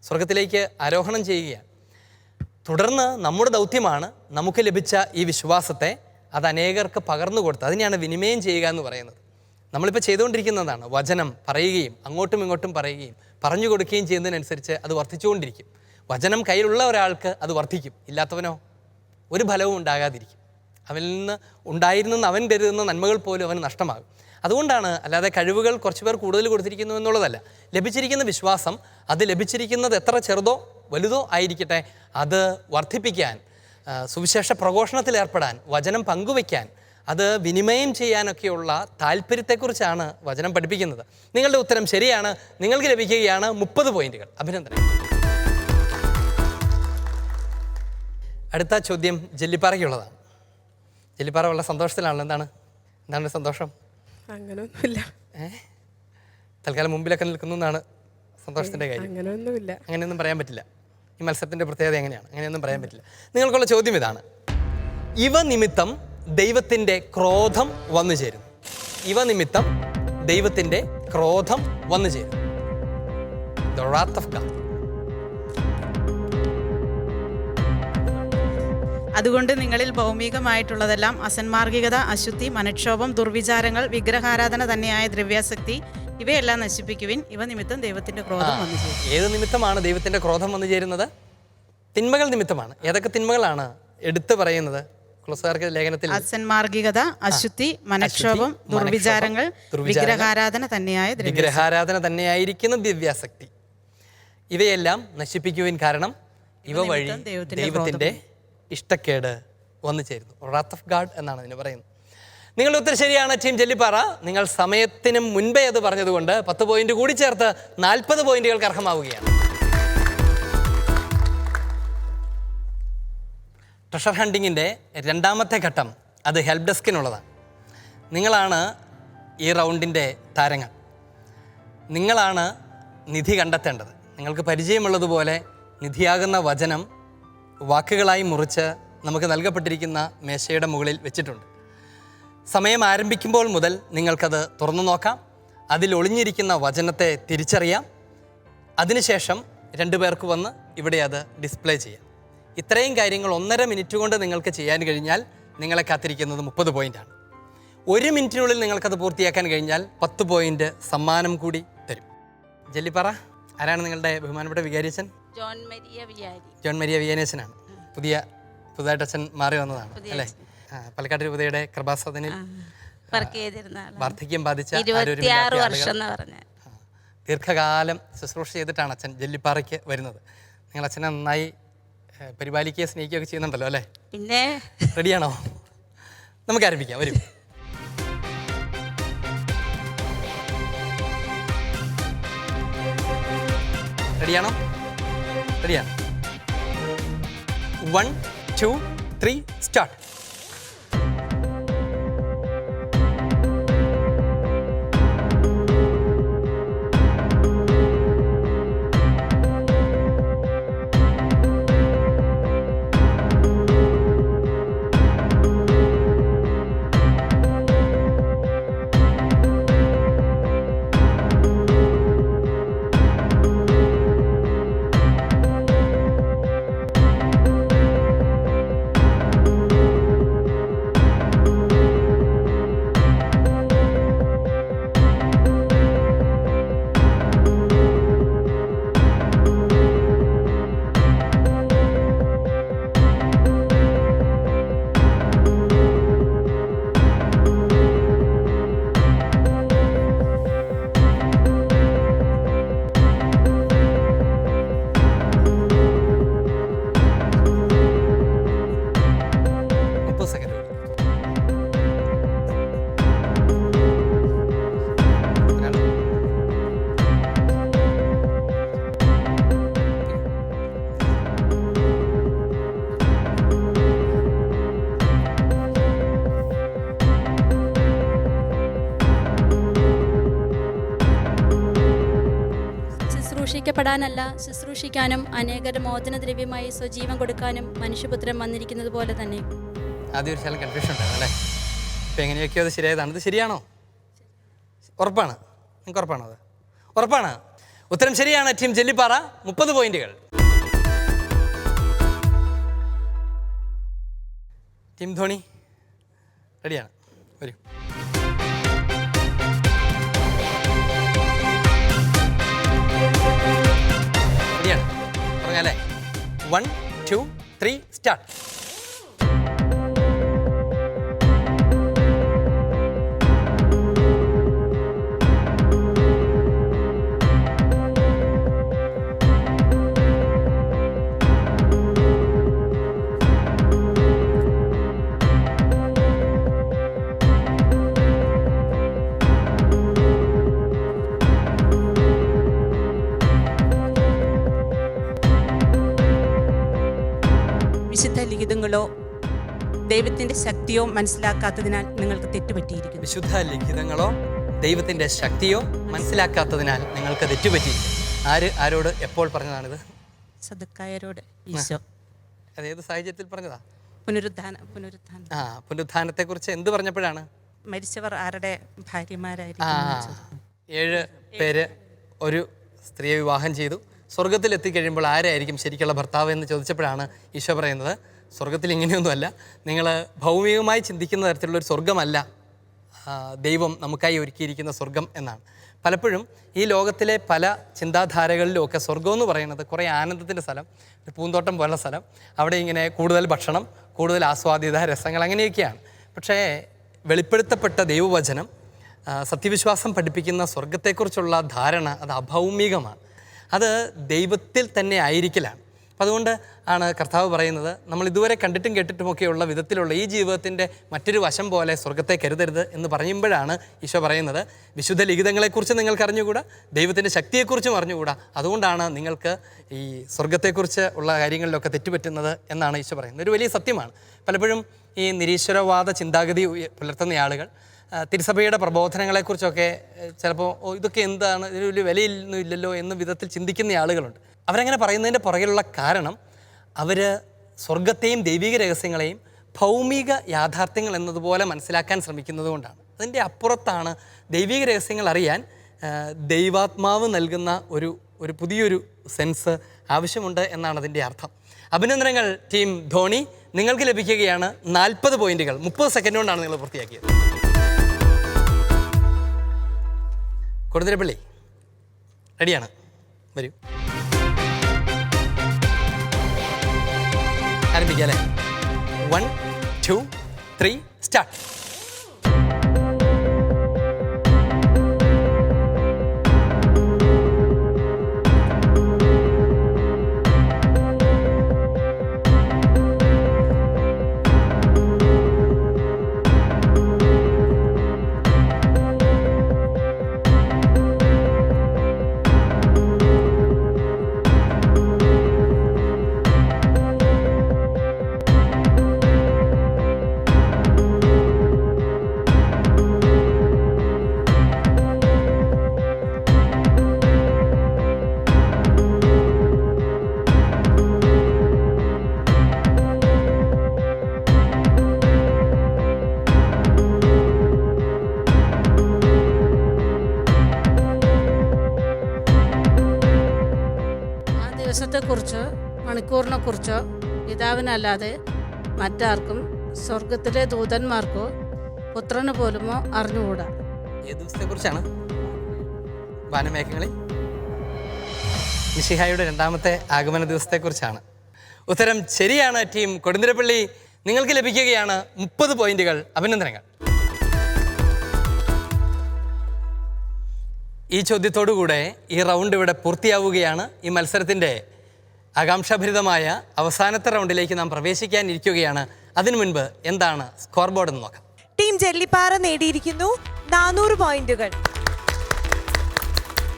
സ്വർഗത്തിലേക്ക് ആരോഹണം ചെയ്യുകയാണ്. തുടർന്ന് നമ്മുടെ ദൗത്യമാണ് നമുക്ക് ലഭിച്ച ഈ വിശ്വാസത്തെ അത് അനേകർക്ക് പകർന്നു കൊടുത്ത് അതിനെയാണ് വിനിമയം ചെയ്യുക എന്ന് പറയുന്നത്. നമ്മളിപ്പോൾ ചെയ്തുകൊണ്ടിരിക്കുന്നതാണ് വചനം പറയുകയും അങ്ങോട്ടും ഇങ്ങോട്ടും പറയുകയും പറഞ്ഞു കൊടുക്കുകയും ചെയ്യുന്നതിനനുസരിച്ച് അത് വർദ്ധിച്ചുകൊണ്ടിരിക്കും. വചനം കയ്യിലുള്ള ഒരാൾക്ക് അത് വർദ്ധിക്കും, ഇല്ലാത്തവനോ ഒരു ഫലവും ഉണ്ടാകാതിരിക്കും. അവനിൽ നിന്ന് ഉണ്ടായിരുന്നെന്ന് അവൻ കരുതുന്ന നന്മകൾ പോലും അവന് നഷ്ടമാകും. അതുകൊണ്ടാണ്, അല്ലാതെ കഴിവുകൾ കുറച്ച് പേർ കൂടുതൽ കൊടുത്തിരിക്കുന്നു എന്നുള്ളതല്ല. ലഭിച്ചിരിക്കുന്ന വിശ്വാസം, അത് ലഭിച്ചിരിക്കുന്നത് എത്ര ചെറുതോ വലുതോ ആയിരിക്കട്ടെ, അത് വർദ്ധിപ്പിക്കാൻ, സുവിശേഷ പ്രഘോഷണത്തിൽ ഏർപ്പെടാൻ, വചനം പങ്കുവയ്ക്കാൻ, അത് വിനിമയം ചെയ്യാനൊക്കെയുള്ള താല്പര്യത്തെക്കുറിച്ചാണ് വചനം പഠിപ്പിക്കുന്നത്. നിങ്ങളുടെ ഉത്തരം ശരിയാണ്. നിങ്ങൾക്ക് ലഭിക്കുകയാണ് 30 പോയിന്റുകൾ. അഭിനന്ദനം. അടുത്ത ചോദ്യം ജെല്ലിപ്പാറയ്ക്കുള്ളതാണ്. ജെല്ലിപ്പാറ വളരെ സന്തോഷത്തിലാണല്ലോ. എന്താണ് സന്തോഷം? അങ്ങനെയൊന്നുമില്ല. തൽക്കാലം മുമ്പിലൊക്കെ നിൽക്കുന്നു എന്നാണ് സന്തോഷത്തിൻ്റെ കാര്യം. അങ്ങനെയൊന്നുമില്ല. അങ്ങനെയൊന്നും പറയാൻ പറ്റില്ല. ഈ മത്സരത്തിൻ്റെ പ്രത്യേകത എങ്ങനെയാണ്? അങ്ങനെയൊന്നും പറയാൻ പറ്റില്ല. നിങ്ങൾക്കുള്ള ചോദ്യം ഇതാണ്: ഇവ നിമിത്തം ദൈവത്തിൻ്റെ ക്രോധം വന്നു ചേരുന്നു. ഇവ നിമിത്തം ദൈവത്തിൻ്റെ ക്രോധം വന്നു ചേരുന്നു. The wrath of God. അതുകൊണ്ട് നിങ്ങളിൽ ഭൗമികമായിട്ടുള്ളതെല്ലാം അസന്മാർഗികത, അശുദ്ധി, മനക്ഷോഭം, ദുർവിചാരങ്ങൾ, വിഗ്രഹാരാധന തന്നെയായ ദ്രവ്യാസക്തി ഇവയെല്ലാം നശിപ്പിക്കുവിൻ. ഇവ നിമിത്തം ദൈവത്തിന്റെ ക്രോധം വന്നു ചേരും. ഏത് നിമിത്തമാണ് ദൈവത്തിന്റെ ക്രോധം വന്നു ചേരുന്നത്? തിന്മകൾ നിമിത്തമാണ്. ഏതൊക്കെ തിന്മകളാണ് എടുത്തു പറയുന്നത്? കൊളോസ്യർക്ക് ലേഖനത്തിൽ അസന്മാർഗികത, അശുദ്ധി, മനക്ഷോഭം, ദുർവിചാരങ്ങൾ, വിഗ്രഹാരാധന തന്നെയായിരിക്കുന്ന ദിവ്യാസക്തി ഇവയെല്ലാം നശിപ്പിക്കുവിൻ. കാരണം ഇവ വഴി ദൈവത്തിന്റെ ഇഷ്ടക്കേട് വന്നു ചേരുന്നു. wrath of God എന്നാണ് ഇതിന് പറയുന്നത്. നിങ്ങളുടെ ഉത്തരം ശരിയാണ് ടീം ജെല്ലിപ്പാറ. നിങ്ങൾ സമയത്തിന് മുൻപേ അത് പറഞ്ഞതുകൊണ്ട് 10 പോയിന്റ് കൂടി ചേർത്ത് 40 പോയിന്റുകൾക്ക് അർഹമാവുകയാണ്. ട്രഷർ ഹണ്ടിങ്ങിൻ്റെ രണ്ടാമത്തെ ഘട്ടം അത് ഹെൽപ്പ് ഡെസ്കിനുള്ളതാണ്. നിങ്ങളാണ് ഈ റൗണ്ടിൻ്റെ താരങ്ങൾ. നിങ്ങളാണ് നിധി കണ്ടെത്തേണ്ടത്. നിങ്ങൾക്ക് പരിചയമുള്ളതുപോലെ നിധിയാകുന്ന വചനം വാക്കുകളായി മുറിച്ച് നമുക്ക് നൽകപ്പെട്ടിരിക്കുന്ന മേശയുടെ മുകളിൽ വെച്ചിട്ടുണ്ട്. സമയം ആരംഭിക്കുമ്പോൾ മുതൽ നിങ്ങൾക്കത് തുറന്നു നോക്കാം. അതിൽ ഒളിഞ്ഞിരിക്കുന്ന വചനത്തെ തിരിച്ചറിയാം. അതിനുശേഷം 2 പേർക്ക് വന്ന് ഇവിടെ അത് ഡിസ്പ്ലേ ചെയ്യാം. ഇത്രയും കാര്യങ്ങൾ 1.5 മിനിറ്റ് കൊണ്ട് നിങ്ങൾക്ക് ചെയ്യാൻ കഴിഞ്ഞാൽ നിങ്ങളെ കാത്തിരിക്കുന്നത് 30 പോയിൻ്റാണ്. 1 മിനിറ്റിനുള്ളിൽ നിങ്ങൾക്കത് പൂർത്തിയാക്കാൻ കഴിഞ്ഞാൽ 10 പോയിന്റ് സമ്മാനം കൂടി തരും. ജെല്ലിപ്പാറ, ആരാണ് നിങ്ങളുടെ ബഹുമാനപ്പെട്ട വികാരിയച്ഛൻ? John Maria Vianney. John Maria വിയാനിയച്ഛനാണ്. പുതുതായിട്ട് അച്ഛൻ മാറി വന്നതാണ് അല്ലേ? പാലക്കാട് രൂപതയുടെ കൃപാസദനിൽ വാർദ്ധക്യം ബാധിച്ച 26 വർഷം എന്ന് പറഞ്ഞാൽ ദീർഘകാലം ശുശ്രൂഷ ചെയ്തിട്ടാണ് അച്ഛൻ ജെല്ലിപ്പാറയ്ക്ക് വരുന്നത്. നിങ്ങൾ അച്ഛനെ നന്നായി പരിപാലിക്കുകയും സ്നേഹിക്കുകയൊക്കെ ചെയ്യുന്നുണ്ടല്ലോ അല്ലേ? പിന്നെ റെഡിയാണോ? നമുക്ക് ആരംഭിക്കാം. വരും. റെഡിയാണോ? റെഡിയാണ്. 1, 2, 3 സ്റ്റാർട്ട്. ശുശ്രൂഷിക്കപ്പെടാനല്ല, ശുശ്രൂഷിക്കാനും അനേകരുടെ മോചനദ്രവ്യമായി സ്വജീവൻ കൊടുക്കാനും മനുഷ്യപുത്രൻ വന്നിരിക്കുന്നത് പോലെ തന്നെ. ആദ്യം ഒരു ശകലം കൺഫ്യൂഷൻ ഉണ്ടായിരുന്നു അല്ലേ? ഇപ്പം എങ്ങനെയൊക്കെയോ അത് ശരിയായതാണ്. ഇത് ശരിയാണോ? ഉറപ്പാണ്? നിങ്ങൾക്ക് ഉറപ്പാണോ? അത് ഉറപ്പാണ്. ഉത്തരം ശരിയാണ്. ടീം ജെല്ലിപ്പാറ 30 പോയിന്റുകൾ. ടീം ധോണി റെഡിയാണ്. വരൂ. റെഡിയാണ്? പറഞ്ഞാലേ 1, 2, 3 സ്റ്റാർട്ട്. വിശുദ്ധ ലിഖിതങ്ങളോ ദൈവത്തിൻ്റെ ശക്തിയോ മനസ്സിലാക്കാത്തതിനാൽ നിങ്ങൾക്ക് തെറ്റുപറ്റിയിരിക്കുന്നു. വിശുദ്ധ ലിഖിതങ്ങളോ ദൈവത്തിൻ്റെ ശക്തിയോ മനസ്സിലാക്കാത്തതിനാൽ നിങ്ങൾക്ക് തെറ്റുപറ്റിയിരിക്കുന്നു. ആരോട് എപ്പോൾ പറഞ്ഞതാണിത്? സദുക്കായരോട് ഈശോ. അതേത് സാഹചര്യത്തിൽ പറഞ്ഞതാ? പുനരുത്ഥാനം. പുനരുത്ഥാനത്തെക്കുറിച്ച് എന്ത് പറഞ്ഞപ്പോഴാണ്? മരിച്ചവർ ആരുടെ ഭാര്യമാരായിരിക്കും? 7 പേര് ഒരു സ്ത്രീയെ വിവാഹം ചെയ്തു. സ്വർഗത്തിൽ എത്തിക്കഴിയുമ്പോൾ ആരായിരിക്കും ശരിക്കുള്ള ഭർത്താവ് എന്ന് ചോദിച്ചപ്പോഴാണ് ഈശോ പറയുന്നത്, സ്വർഗത്തിൽ ഇങ്ങനെയൊന്നുമല്ല, നിങ്ങൾ ഭൗമികമായി ചിന്തിക്കുന്ന തരത്തിലുള്ളൊരു സ്വർഗമല്ല ദൈവം നമുക്കായി ഒരുക്കിയിരിക്കുന്ന സ്വർഗം എന്നാണ്. പലപ്പോഴും ഈ ലോകത്തിലെ പല ചിന്താധാരകളിലും ഒക്കെ സ്വർഗം എന്ന് പറയുന്നത് കുറേ ആനന്ദത്തിൻ്റെ സ്ഥലം, ഒരു പൂന്തോട്ടം പോലുള്ള സ്ഥലം, അവിടെ ഇങ്ങനെ കൂടുതൽ ഭക്ഷണം, കൂടുതൽ ആസ്വാദ്യത, രസങ്ങൾ, അങ്ങനെയൊക്കെയാണ്. പക്ഷേ വെളിപ്പെടുത്തപ്പെട്ട ദൈവവചനം, സത്യവിശ്വാസം പഠിപ്പിക്കുന്ന സ്വർഗത്തെക്കുറിച്ചുള്ള ധാരണ അത് അഭൗമികമാണ്. അത് ദൈവത്തിൽ തന്നെ ആയിരിക്കലാണ്. അപ്പം അതുകൊണ്ട് ആണ് കർത്താവ് പറയുന്നത്, നമ്മൾ ഇതുവരെ കണ്ടിട്ടും കേട്ടിട്ടുമൊക്കെയുള്ള വിധത്തിലുള്ള ഈ ജീവിതത്തിൻ്റെ മറ്റൊരു വശം പോലെ സ്വർഗത്തെ കരുതരുത് എന്ന് പറയുമ്പോഴാണ് ഈശോ പറയുന്നത്, വിശുദ്ധ ലിഖിതങ്ങളെക്കുറിച്ച് നിങ്ങൾക്ക് അറിഞ്ഞുകൂടാ, ദൈവത്തിൻ്റെ ശക്തിയെക്കുറിച്ചും അറിഞ്ഞുകൂടാ, അതുകൊണ്ടാണ് നിങ്ങൾക്ക് ഈ സ്വർഗത്തെക്കുറിച്ച് ഉള്ള കാര്യങ്ങളിലൊക്കെ തെറ്റുപറ്റുന്നത് എന്നാണ് ഈശോ പറയുന്നത്. ഒരു വലിയ സത്യമാണ്. പലപ്പോഴും ഈ നിരീശ്വരവാദ ചിന്താഗതി പുലർത്തുന്ന ആളുകൾ തിരുസഭയുടെ പ്രബോധനങ്ങളെക്കുറിച്ചൊക്കെ ചിലപ്പോൾ ഇതൊക്കെ എന്താണ്, ഇതിന് വലിയ വിലയൊന്നും ഇല്ലല്ലോ എന്ന വിധത്തിൽ ചിന്തിക്കുന്ന ആളുകളുണ്ട്. അവരങ്ങനെ പറയുന്നതിൻ്റെ പുറകിലുള്ള കാരണം അവർ സ്വർഗത്തെയും ദൈവിക രഹസ്യങ്ങളെയും ഭൗമിക യാഥാർത്ഥ്യങ്ങൾ എന്നതുപോലെ മനസ്സിലാക്കാൻ ശ്രമിക്കുന്നത് കൊണ്ടാണ്. അതിൻ്റെ അപ്പുറത്താണ് ദൈവിക രഹസ്യങ്ങൾ അറിയാൻ ദൈവാത്മാവ് നൽകുന്ന ഒരു പുതിയൊരു സെൻസ് ആവശ്യമുണ്ട് എന്നാണ് അതിൻ്റെ അർത്ഥം. അഭിനന്ദനങ്ങൾ ടീം ധോണി, നിങ്ങൾക്ക് ലഭിക്കുകയാണ് 40 പോയിന്റുകൾ. 30 സെക്കൻഡ് കൊണ്ടാണ് നിങ്ങൾ പൂർത്തിയാക്കിയത്. കൊടുതിരപ്പള്ളി റെഡിയാണ്? വരൂ, ആരംഭിക്കാം അല്ലേ? 1 2 3 സ്റ്റാർട്ട്. ദിവസത്തെക്കുറിച്ചോ മണിക്കൂറിനെക്കുറിച്ചോ പിതാവിനല്ലാതെ മറ്റാർക്കും സ്വർഗത്തിലെ ദൂതന്മാർക്കോ പുത്രന് പോലുമോ അറിഞ്ഞുകൂടാ. ഏത് ദിവസത്തെക്കുറിച്ചാണ്? വാനമേഘങ്ങളിൽ മിശിഹായുടെ 2ാമത്തെ ആഗമന ദിവസത്തെക്കുറിച്ചാണ്. ഉത്തരം ശരിയാണ്. ടീം കൊടുന്തിരപ്പള്ളി, നിങ്ങൾക്ക് ലഭിക്കുകയാണ് 30 പോയിന്റുകൾ. അഭിനന്ദനങ്ങൾ. ഈ ചോദ്യത്തോടുകൂടെ ഈ റൗണ്ട് ഇവിടെ പൂർത്തിയാവുകയാണ്. ഈ മത്സരത്തിൻ്റെ ആകാംക്ഷാഭരിതമായ അവസാനത്തെ റൗണ്ടിലേക്ക് നാം പ്രവേശിക്കാനിരിക്കുകയാണ്. അതിനു മുൻപ് എന്താണ് സ്കോർ ബോർഡ് എന്ന് നോക്കാം. ടീം ജെല്ലിപ്പാറ നേടിയിരിക്കുന്നു 400 പോയിന്റുകൾ.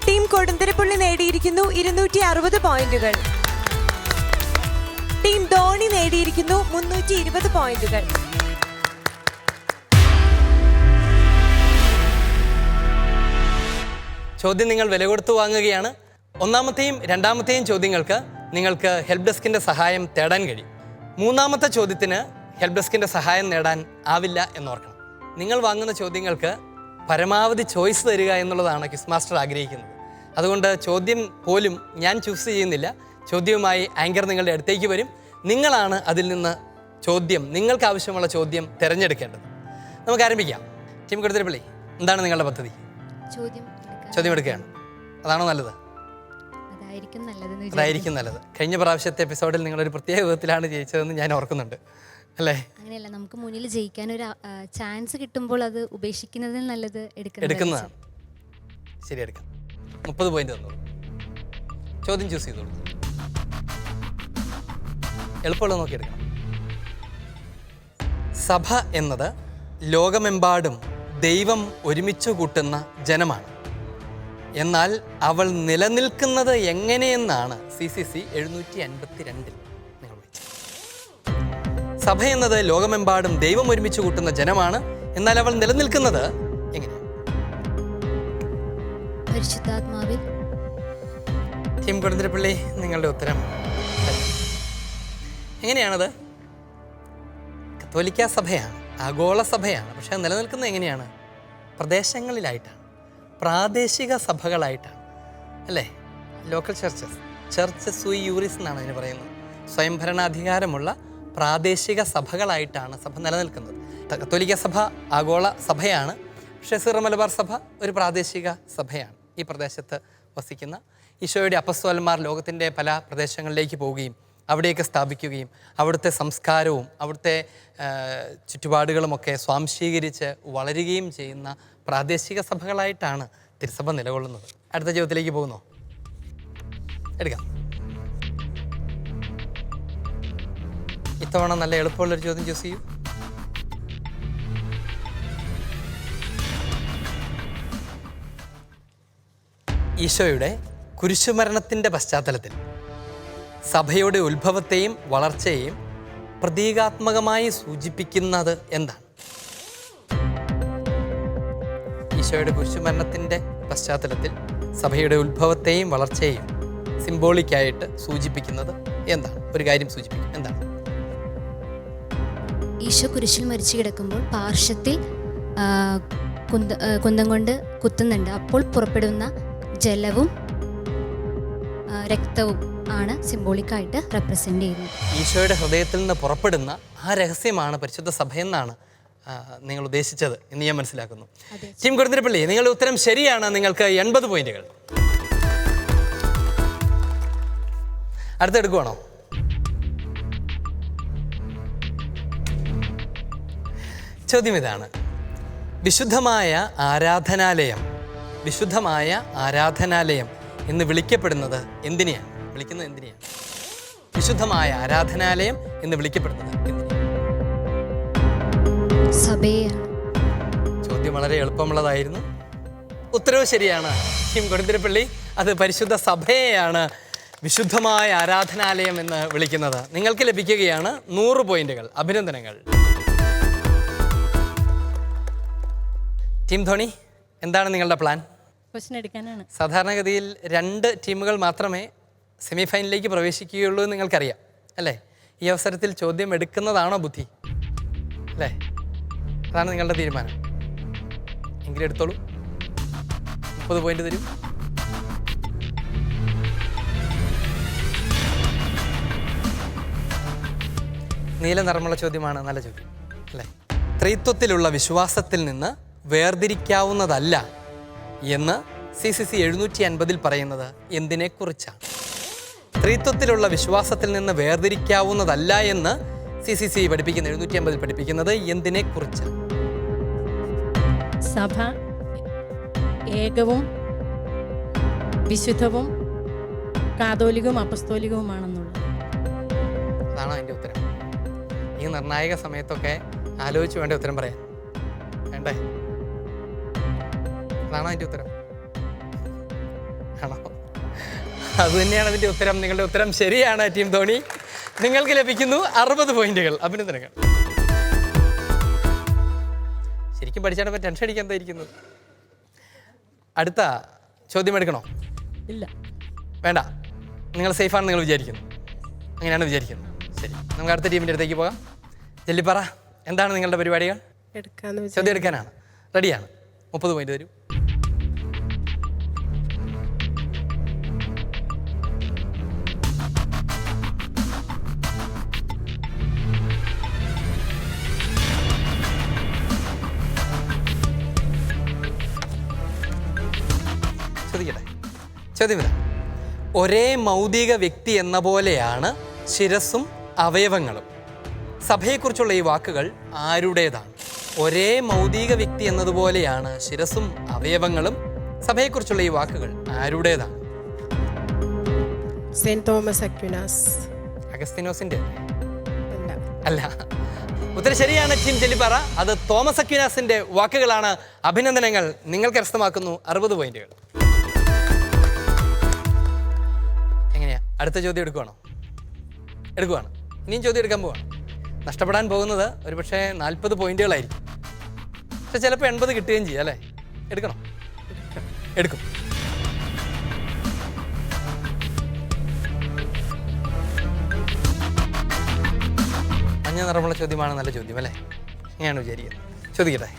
ടീം കൊടുന്തിരപ്പള്ളി നേടിയിരിക്കുന്നു 260 പോയിന്റുകൾ. ടീം ധോണി നേടിയിരിക്കുന്നു 320 പോയിന്റുകൾ. ചോദ്യം നിങ്ങൾ വില കൊടുത്തു വാങ്ങുകയാണ്. 1ാമത്തെയും 2ാമത്തെയും ചോദ്യങ്ങൾക്ക് നിങ്ങൾക്ക് ഹെൽപ്പ് ഡെസ്കിൻ്റെ സഹായം തേടാൻ കഴിയും. 3ാമത്തെ ചോദ്യത്തിന് ഹെൽപ്പ് ഡെസ്കിൻ്റെ സഹായം നേടാൻ ആവില്ല എന്നോർക്കണം. നിങ്ങൾ വാങ്ങുന്ന ചോദ്യങ്ങൾക്ക് പരമാവധി ചോയ്സ് തരിക എന്നുള്ളതാണ് ക്വിസ് മാസ്റ്റർ ആഗ്രഹിക്കുന്നത്. അതുകൊണ്ട് ചോദ്യം പോലും ഞാൻ ചൂസ് ചെയ്യുന്നില്ല. ചോദ്യവുമായി ആങ്കർ നിങ്ങളുടെ അടുത്തേക്ക് വരും. നിങ്ങളാണ് അതിൽ നിന്ന് നിങ്ങൾക്ക് ആവശ്യമുള്ള ചോദ്യം തിരഞ്ഞെടുക്കേണ്ടത്. നമുക്ക് ആരംഭിക്കാം. ടീം കൊടുത്തിരപ്പള്ളി, എന്താണ് നിങ്ങളുടെ പദ്ധതി? ചോദ്യം എടുക്കുകയാണ്. അതാണോ നല്ലത്? അതായിരിക്കും നല്ലത്. കഴിഞ്ഞ പ്രാവശ്യത്തെ എപ്പിസോഡിൽ നിങ്ങളൊരു പ്രത്യേക വിധത്തിലാണ് ജയിച്ചതെന്ന് ഞാൻ ഓർക്കുന്നുണ്ട്, അല്ലേ? അങ്ങനെയല്ല, നമുക്ക് മുന്നിൽ ജയിക്കാൻ ഒരു ചാൻസ് കിട്ടുമ്പോൾ അത് ഉപേക്ഷിക്കുന്നതിൽ നല്ലത് എടുക്കുന്നതാണ്. ശരി, എടുക്കാം. 30 പോയിന്റ് തന്നോളൂ. ചോദ്യം ചൂസ് ചെയ്തോളൂ. എളുപ്പമുള്ള നോക്കിയെടുക്കണം. സഭ എന്നത് ലോകമെമ്പാടും ദൈവം ഒരുമിച്ച് കൂട്ടുന്ന ജനമാണ്. എന്നാൽ അവൾ നിലനിൽക്കുന്നത് എങ്ങനെയെന്നാണ് CCC 752 നിങ്ങൾ സഭ എന്നത് ലോകമെമ്പാടും ദൈവം ഒരുമിച്ച് കൂട്ടുന്ന ജനമാണ്. എന്നാൽ അവൾ നിലനിൽക്കുന്നത് എങ്ങനെ? പരിശുദ്ധാത്മാവിൽ. ടീം കൊടുന്തിരപ്പള്ളി, നിങ്ങളുടെ ഉത്തരം എങ്ങനെയാണത്? കത്തോലിക്ക സഭയാണ്, ആഗോള സഭയാണ്. പക്ഷെ അത് നിലനിൽക്കുന്നത് എങ്ങനെയാണ്? പ്രദേശങ്ങളിലായിട്ടാണ്, പ്രാദേശിക സഭകളായിട്ടാണ്, അല്ലേ? ലോക്കൽ ചർച്ച് സൂയി യൂറിസ് എന്നാണ് അതിന് പറയുന്നത്. സ്വയംഭരണാധികാരമുള്ള പ്രാദേശിക സഭകളായിട്ടാണ് സഭ നിലനിൽക്കുന്നത്. കത്തോലിക്ക സഭ ആഗോള സഭയാണ്. പക്ഷേ സിറോ മലബാർ സഭ ഒരു പ്രാദേശിക സഭയാണ്. ഈ പ്രദേശത്ത് വസിക്കുന്ന ഈശോയുടെ അപ്പസ്തോലന്മാർ ലോകത്തിൻ്റെ പല പ്രദേശങ്ങളിലേക്ക് പോവുകയും അവിടെയൊക്കെ സ്ഥാപിക്കുകയും അവിടുത്തെ സംസ്കാരവും അവിടുത്തെ ചുറ്റുപാടുകളുമൊക്കെ സ്വാംശീകരിച്ച് വളരുകയും ചെയ്യുന്ന പ്രാദേശിക സഭകളായിട്ടാണ് തിരുസഭ നിലകൊള്ളുന്നത്. അടുത്ത ചോദ്യത്തിലേക്ക് പോകുന്നു. എടുക്കാം. ഇത്തവണ നല്ല എളുപ്പമുള്ളൊരു ചോദ്യം ചൂസ് ചെയ്യൂ. ഈശോയുടെ കുരിശുമരണത്തിൻ്റെ പശ്ചാത്തലത്തിൽ സഭയുടെ ഉത്ഭവത്തെയും വളർച്ചയെയും പ്രതീകാത്മകമായി സൂചിപ്പിക്കുന്നത് എന്താണ്? ഈശോയുടെ കുരിശുമരണത്തിൻ്റെ പശ്ചാത്തലത്തിൽ സഭയുടെ ഉത്ഭവത്തെയും വളർച്ചയെയും സിംബോളിക്കായിട്ട് സൂചിപ്പിക്കുന്നത് എന്താണ്? ഒരു കാര്യം സൂചിപ്പിക്കും. എന്താണ്? ഈശോ കുരിശിൽ മരിച്ചു കിടക്കുമ്പോൾ പാർശ്വത്തിൽ കുന്തം കൊണ്ട് കുത്തുന്നുണ്ട്. അപ്പോൾ പുറപ്പെടുന്ന ജലവും രക്തവും ആണ് സിംബോളിക്കായിട്ട് റെപ്രസെൻ്റ് ചെയ്യുന്നത്. ഈശോയുടെ ഹൃദയത്തിൽ നിന്ന് പുറപ്പെടുന്ന ആ രഹസ്യമാണ് പരിശുദ്ധ സഭയെന്നാണ് നിങ്ങൾ ഉദ്ദേശിച്ചത് എന്ന് ഞാൻ മനസ്സിലാക്കുന്നു. ടീം കൊടുന്തിരപ്പള്ളി, നിങ്ങളുടെ ഉത്തരം ശരിയാണ്. നിങ്ങൾക്ക് 80 പോയിന്റുകൾ. അടുത്തെടുക്കുവാണോ? ചോദ്യം ഇതാണ്. വിശുദ്ധമായ ആരാധനാലയം എന്ന് വിളിക്കപ്പെടുന്നത് എന്തിനെയാണ്? വിശുദ്ധമായ ആരാധനാലയം എന്ന് വിളിക്കപ്പെടുന്നത് എന്തിനെയാണ്? സഭയാണ്. ചോദ്യം വളരെ എളുപ്പമുള്ളതായിരുന്നു. ഉത്തരവ് ശരിയാണ്. ടീം കൊടുന്തിരപ്പള്ളി, അത് പരിശുദ്ധ സഭയെയാണ് വിശുദ്ധമായ ആരാധനാലയം എന്ന് വിളിക്കുന്നത്. നിങ്ങൾക്ക് ലഭിക്കുകയാണ് 100 പോയിന്റുകൾ. അഭിനന്ദനങ്ങൾ. ടീം ധോണി, എന്താണ് നിങ്ങളുടെ പ്ലാൻ? ക്വസ്റ്റ്യൻ എടുക്കാനാണ്. സാധാരണഗതിയിൽ 2 ടീമുകൾ മാത്രമേ സെമി ഫൈനലിലേക്ക് പ്രവേശിക്കുകയുള്ളൂ എന്ന് നിങ്ങൾക്കറിയാം, അല്ലേ? ഈ അവസരത്തിൽ ചോദ്യം എടുക്കുന്നതാണോ ബുദ്ധി, അല്ലേ? അതാണ് നിങ്ങളുടെ തീരുമാനം. എങ്കിലും എടുത്തോളൂ. 30 പോയിന്റ് തരൂ. നീല നിറമുള്ള ചോദ്യമാണ്. നല്ല ചോദ്യം, അല്ലേ? ത്രിത്വത്തിലുള്ള വിശ്വാസത്തിൽ നിന്ന് വേർതിരിക്കാവുന്നതല്ല എന്ന് CCC 750 പറയുന്നത് എന്തിനെക്കുറിച്ചാണ്? ത്രിത്വത്തിലുള്ള വിശ്വാസത്തിൽ നിന്ന് വേർതിരിക്കാവുന്നതല്ല എന്ന് CCC പഠിപ്പിക്കുന്ന 750 പഠിപ്പിക്കുന്നത് എന്തിനെക്കുറിച്ചാണ്? സഭ ഏകവും വിശുദ്ധവും കാതോലികവും അപ്പസ്തോലികവുമാണെന്നുള്ളത്. അതാണ് അതിൻ്റെ ഉത്തരം. ഈ നിർണായക സമയത്തൊക്കെ ആലോചിച്ച് വേണ്ട ഉത്തരം പറയാൻ വേണ്ടേ? അതാണോ അതിൻ്റെ ഉത്തരം? ആണോ? അത് തന്നെയാണ് അതിൻ്റെ ഉത്തരം. നിങ്ങളുടെ ഉത്തരം ശരിയാണ്. ടീം ധോണി, നിങ്ങൾക്ക് ലഭിക്കുന്നു 60 പോയിന്റുകൾ. അഭിനന്ദനങ്ങൾ. ശരിക്കും പഠിച്ചാണ് ടെൻഷൻ അടിക്കാൻ എന്തായിരിക്കുന്നത്. അടുത്ത ചോദ്യം എടുക്കണോ? ഇല്ല, വേണ്ട. നിങ്ങൾ സേഫാണെന്ന് നിങ്ങൾ വിചാരിക്കുന്നു. അങ്ങനെയാണ് വിചാരിക്കുന്നത്. ശരി, നമുക്ക് അടുത്ത ടീമിൻ്റെ അടുത്തേക്ക് പോകാം. ജെല്ലിപ്പറ, എന്താണ് നിങ്ങളുടെ പരിപാടികൾ? ചോദ്യം എടുക്കാനാണ്. റെഡിയാണ്. 30 പോയിന്റ് തരൂ. ചോദിക്കട്ടെ. ചോദ്യം ഇതാ. ഒരേ മൗതിക വ്യക്തി എന്ന പോലെയാണ് ശിരസ്സും അവയവങ്ങളും. സഭയെക്കുറിച്ചുള്ള ഈ വാക്കുകൾ ആരുടേതാണ്? ഒരേ മൗതിക വ്യക്തി എന്നതുപോലെയാണ് ശിരസ്സും അവയവങ്ങളും. സഭയെക്കുറിച്ചുള്ള ഈ വാക്കുകൾ ആരുടേതാണ്? Saint Thomas Aquinas. അഗസ്തീനോസിന്റെ അല്ല. ഉത്തരം ശരിയാണ്. ടീം ജെല്ലിപ്പാറ, അത് തോമസ് അക്വിനാസിന്റെ വാക്കുകളാണ്. അഭിനന്ദനങ്ങൾ. നിങ്ങൾ കരസ്ഥമാക്കുന്നു 60 പോയിന്റുകൾ. എങ്ങനെയാ? അടുത്ത ചോദ്യം എടുക്കുവാണ്. ഇനിയും ചോദ്യം എടുക്കാൻ പോവാണ്. നഷ്ടപ്പെടാൻ പോകുന്നത് ഒരുപക്ഷെ 40 പോയിന്റുകളായിരിക്കും. പക്ഷെ ചിലപ്പോൾ 80 കിട്ടുകയും ചെയ്യും അല്ലേ? എടുക്കണം, എടുക്കും. മഞ്ഞ നിറമുള്ള ചോദ്യമാണ് നല്ല ചോദ്യം അല്ലേ? അങ്ങനെയാണ് വിചാരിക്കുന്നത്. ചോദിക്കട്ടെ,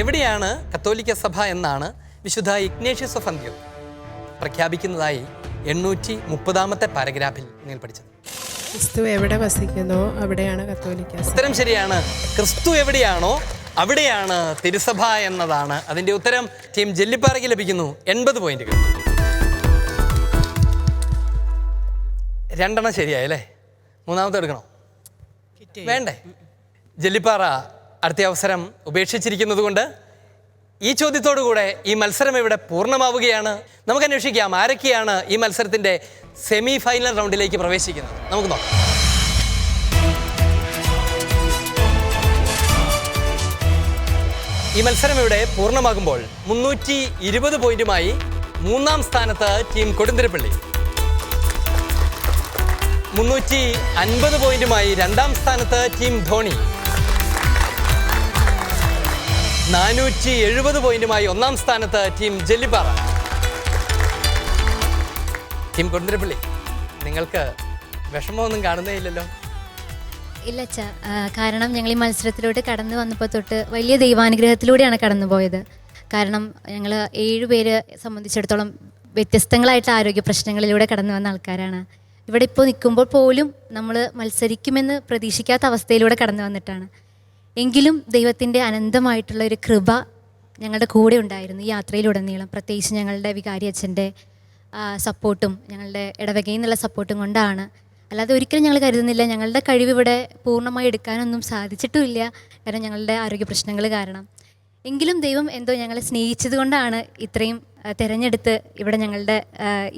എവിടെയാണ് കത്തോലിക്ക സഭ എന്നാണ് വിശുദ്ധ ഇഗ്നേഷ്യസ് ഓഫ് അന്ത്യോക്യ പ്രഖ്യാപിക്കുന്നതായി 830 പാരഗ്രാഫിൽ നിങ്ങൾ പഠിച്ചത്? ക്രിസ്തു എവിടെ വസിക്കുന്നോ അവിടെയാണ് കത്തോലിക്ക സഭ. ഉത്തരം ശരിയാണ്. ക്രിസ്തു എവിടെയാണോ അവിടെയാണ് തിരുസഭ എന്നതാണ് അതിൻ്റെ ഉത്തരം. ടീം ജെല്ലിപ്പാറയ്ക്ക് ലഭിക്കുന്നു 80 പോയിന്റുകൾ. 2 ശരിയായല്ലേ? മൂന്നാമത്തെ എടുക്കണോ? വേണ്ടേ? ജെല്ലിപ്പാറ അടുത്ത അവസരം ഉപേക്ഷിച്ചിരിക്കുന്നത് കൊണ്ട് ഈ ചോദ്യത്തോടുകൂടെ ഈ മത്സരം ഇവിടെ പൂർണ്ണമാവുകയാണ്. നമുക്ക് അന്വേഷിക്കാം ആരൊക്കെയാണ് ഈ മത്സരത്തിൻ്റെ സെമി ഫൈനൽ റൗണ്ടിലേക്ക് പ്രവേശിക്കുന്നത്. നമുക്ക് നോക്കാം. ഈ മത്സരം ഇവിടെ പൂർണ്ണമാകുമ്പോൾ 320 പോയിന്റുമായി 3-ാം സ്ഥാനത്ത് ടീം കൊടുന്തിരപ്പള്ളി, 350 പോയിന്റുമായി 2-ാം സ്ഥാനത്ത് ടീം ധോണി, 470 പോയിന്റുമായി 1-ാം സ്ഥാനത്ത് ടീം ജെല്ലിപ്പാറ. ടീം കൊടുന്തിരപ്പള്ളി, നിങ്ങൾക്ക് വിഷമമൊന്നും കാണുന്നേ ഇല്ലല്ലോ? ഇല്ല അച്ഛാ, കാരണം ഞങ്ങൾ ഈ മത്സരത്തിലോട്ട് കടന്നു വന്നപ്പോൾ തൊട്ട് വലിയ ദൈവാനുഗ്രഹത്തിലൂടെയാണ് കടന്നു പോയത്. കാരണം ഞങ്ങൾ 7 പേര് സംബന്ധിച്ചിടത്തോളം വ്യത്യസ്തങ്ങളായിട്ട് ആരോഗ്യ പ്രശ്നങ്ങളിലൂടെ കടന്നു വന്ന ആൾക്കാരാണ്. ഇവിടെ ഇപ്പോൾ നിൽക്കുമ്പോൾ പോലും നമ്മൾ മത്സരിക്കുമെന്ന് പ്രതീക്ഷിക്കാത്ത അവസ്ഥയിലൂടെ കടന്നു വന്നിട്ടാണ്. എങ്കിലും ദൈവത്തിൻ്റെ അനന്തമായിട്ടുള്ള ഒരു കൃപ ഞങ്ങളുടെ കൂടെ ഉണ്ടായിരുന്നു ഈ യാത്രയിലുടനീളം. പ്രത്യേകിച്ച് ഞങ്ങളുടെ വികാരി അച്ഛൻ്റെ സപ്പോർട്ടും ഞങ്ങളുടെ ഇടവകയിൽ നിന്നുള്ള സപ്പോർട്ടും കൊണ്ടാണ്. അല്ലാതെ ഒരിക്കലും ഞങ്ങൾ കരുതുന്നില്ല ഞങ്ങളുടെ കഴിവ് ഇവിടെ പൂർണ്ണമായി എടുക്കാനൊന്നും സാധിച്ചിട്ടുമില്ല, കാരണം ഞങ്ങളുടെ ആരോഗ്യ പ്രശ്നങ്ങൾ കാരണം. എങ്കിലും ദൈവം എന്തോ ഞങ്ങളെ സ്നേഹിച്ചത് കൊണ്ടാണ് ഇത്രയും തിരഞ്ഞെടുത്ത് ഇവിടെ ഞങ്ങളുടെ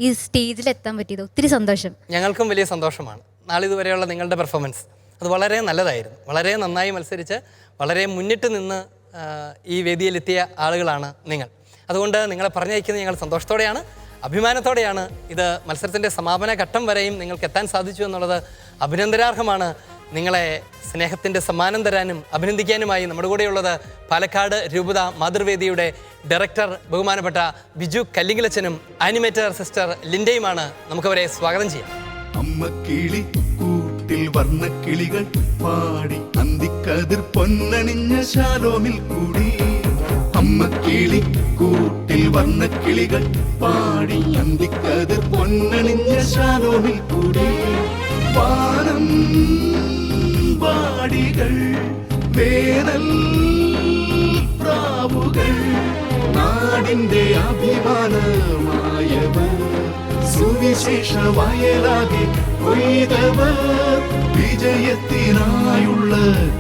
ഈ സ്റ്റേജിലെത്താൻ പറ്റിയത്. ഒത്തിരി സന്തോഷം. ഞങ്ങൾക്കും വലിയ സന്തോഷമാണ്. നാളിതുവരെയുള്ള നിങ്ങളുടെ പെർഫോമൻസ് അത് വളരെ നല്ലതായിരുന്നു. വളരെ നന്നായി മത്സരിച്ച് വളരെ മുന്നിട്ട് നിന്ന് ഈ വേദിയിലെത്തിയ ആളുകളാണ് നിങ്ങൾ. അതുകൊണ്ട് നിങ്ങളെ പറഞ്ഞയക്കുന്നത് ഞങ്ങൾ സന്തോഷത്തോടെയാണ്, അഭിമാനത്തോടെയാണ്. ഇത് മത്സരത്തിൻ്റെ സമാപന ഘട്ടം വരെയും നിങ്ങൾക്ക് എത്താൻ സാധിച്ചു എന്നുള്ളത് അഭിനന്ദനാർഹമാണ്. നിങ്ങളെ സ്നേഹത്തിൻ്റെ സമ്മാനം തരാനും അഭിനന്ദിക്കാനുമായി നമ്മുടെ കൂടെയുള്ളത് പാലക്കാട് രൂപത മാതൃവേദിയുടെ ഡയറക്ടർ ബഹുമാനപ്പെട്ട ബിജു കല്ലിങ്കലച്ചനും ആനിമേറ്റർ സിസ്റ്റർ ലിൻഡയുമാണ്. നമുക്കവരെ സ്വാഗതം ചെയ്യാം. അമ്മ കിളി കൂട്ടിൽ വർണ്ണക്കിളികൾ പാടി അന്തിക്കതിർ പൊന്നണിഞ്ഞ ശാലോമിൽ കൂടി. അമ്മ കിളി കൂട്ടിൽ വർണ്ണക്കിളികൾ പാടി അന്തിക്കതിർ പൊന്നണിഞ്ഞ ശാലോമിൽ കൂടി. വാനം വാടികൾ വേനൽ പ്രാവുകൾ നാടിന്റെ അഭിമാനമായവർ സുവിശേഷ വയലാകെ കൊയ്തവർ വിജയത്തിനായുള്ള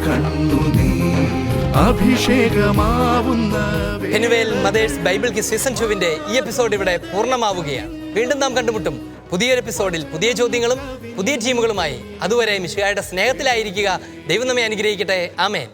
കണ്ണുനീർ അഭിഷേകമാവുന്ന Penuel mothers Bible quiz season 2 ഈ എപ്പിസോഡ് ഇവിടെ പൂർണ്ണമാവുകയാണ്. വീണ്ടും നാം കണ്ടുമുട്ടും പുതിയൊരു എപ്പിസോഡിൽ പുതിയ ചോദ്യങ്ങളും പുതിയ ടീമുകളുമായി. അതുവരെ മിശിഹായുടെ സ്നേഹത്തിലായിരിക്കുക. ദൈവം നമ്മെ അനുഗ്രഹിക്കട്ടെ. ആമേൻ.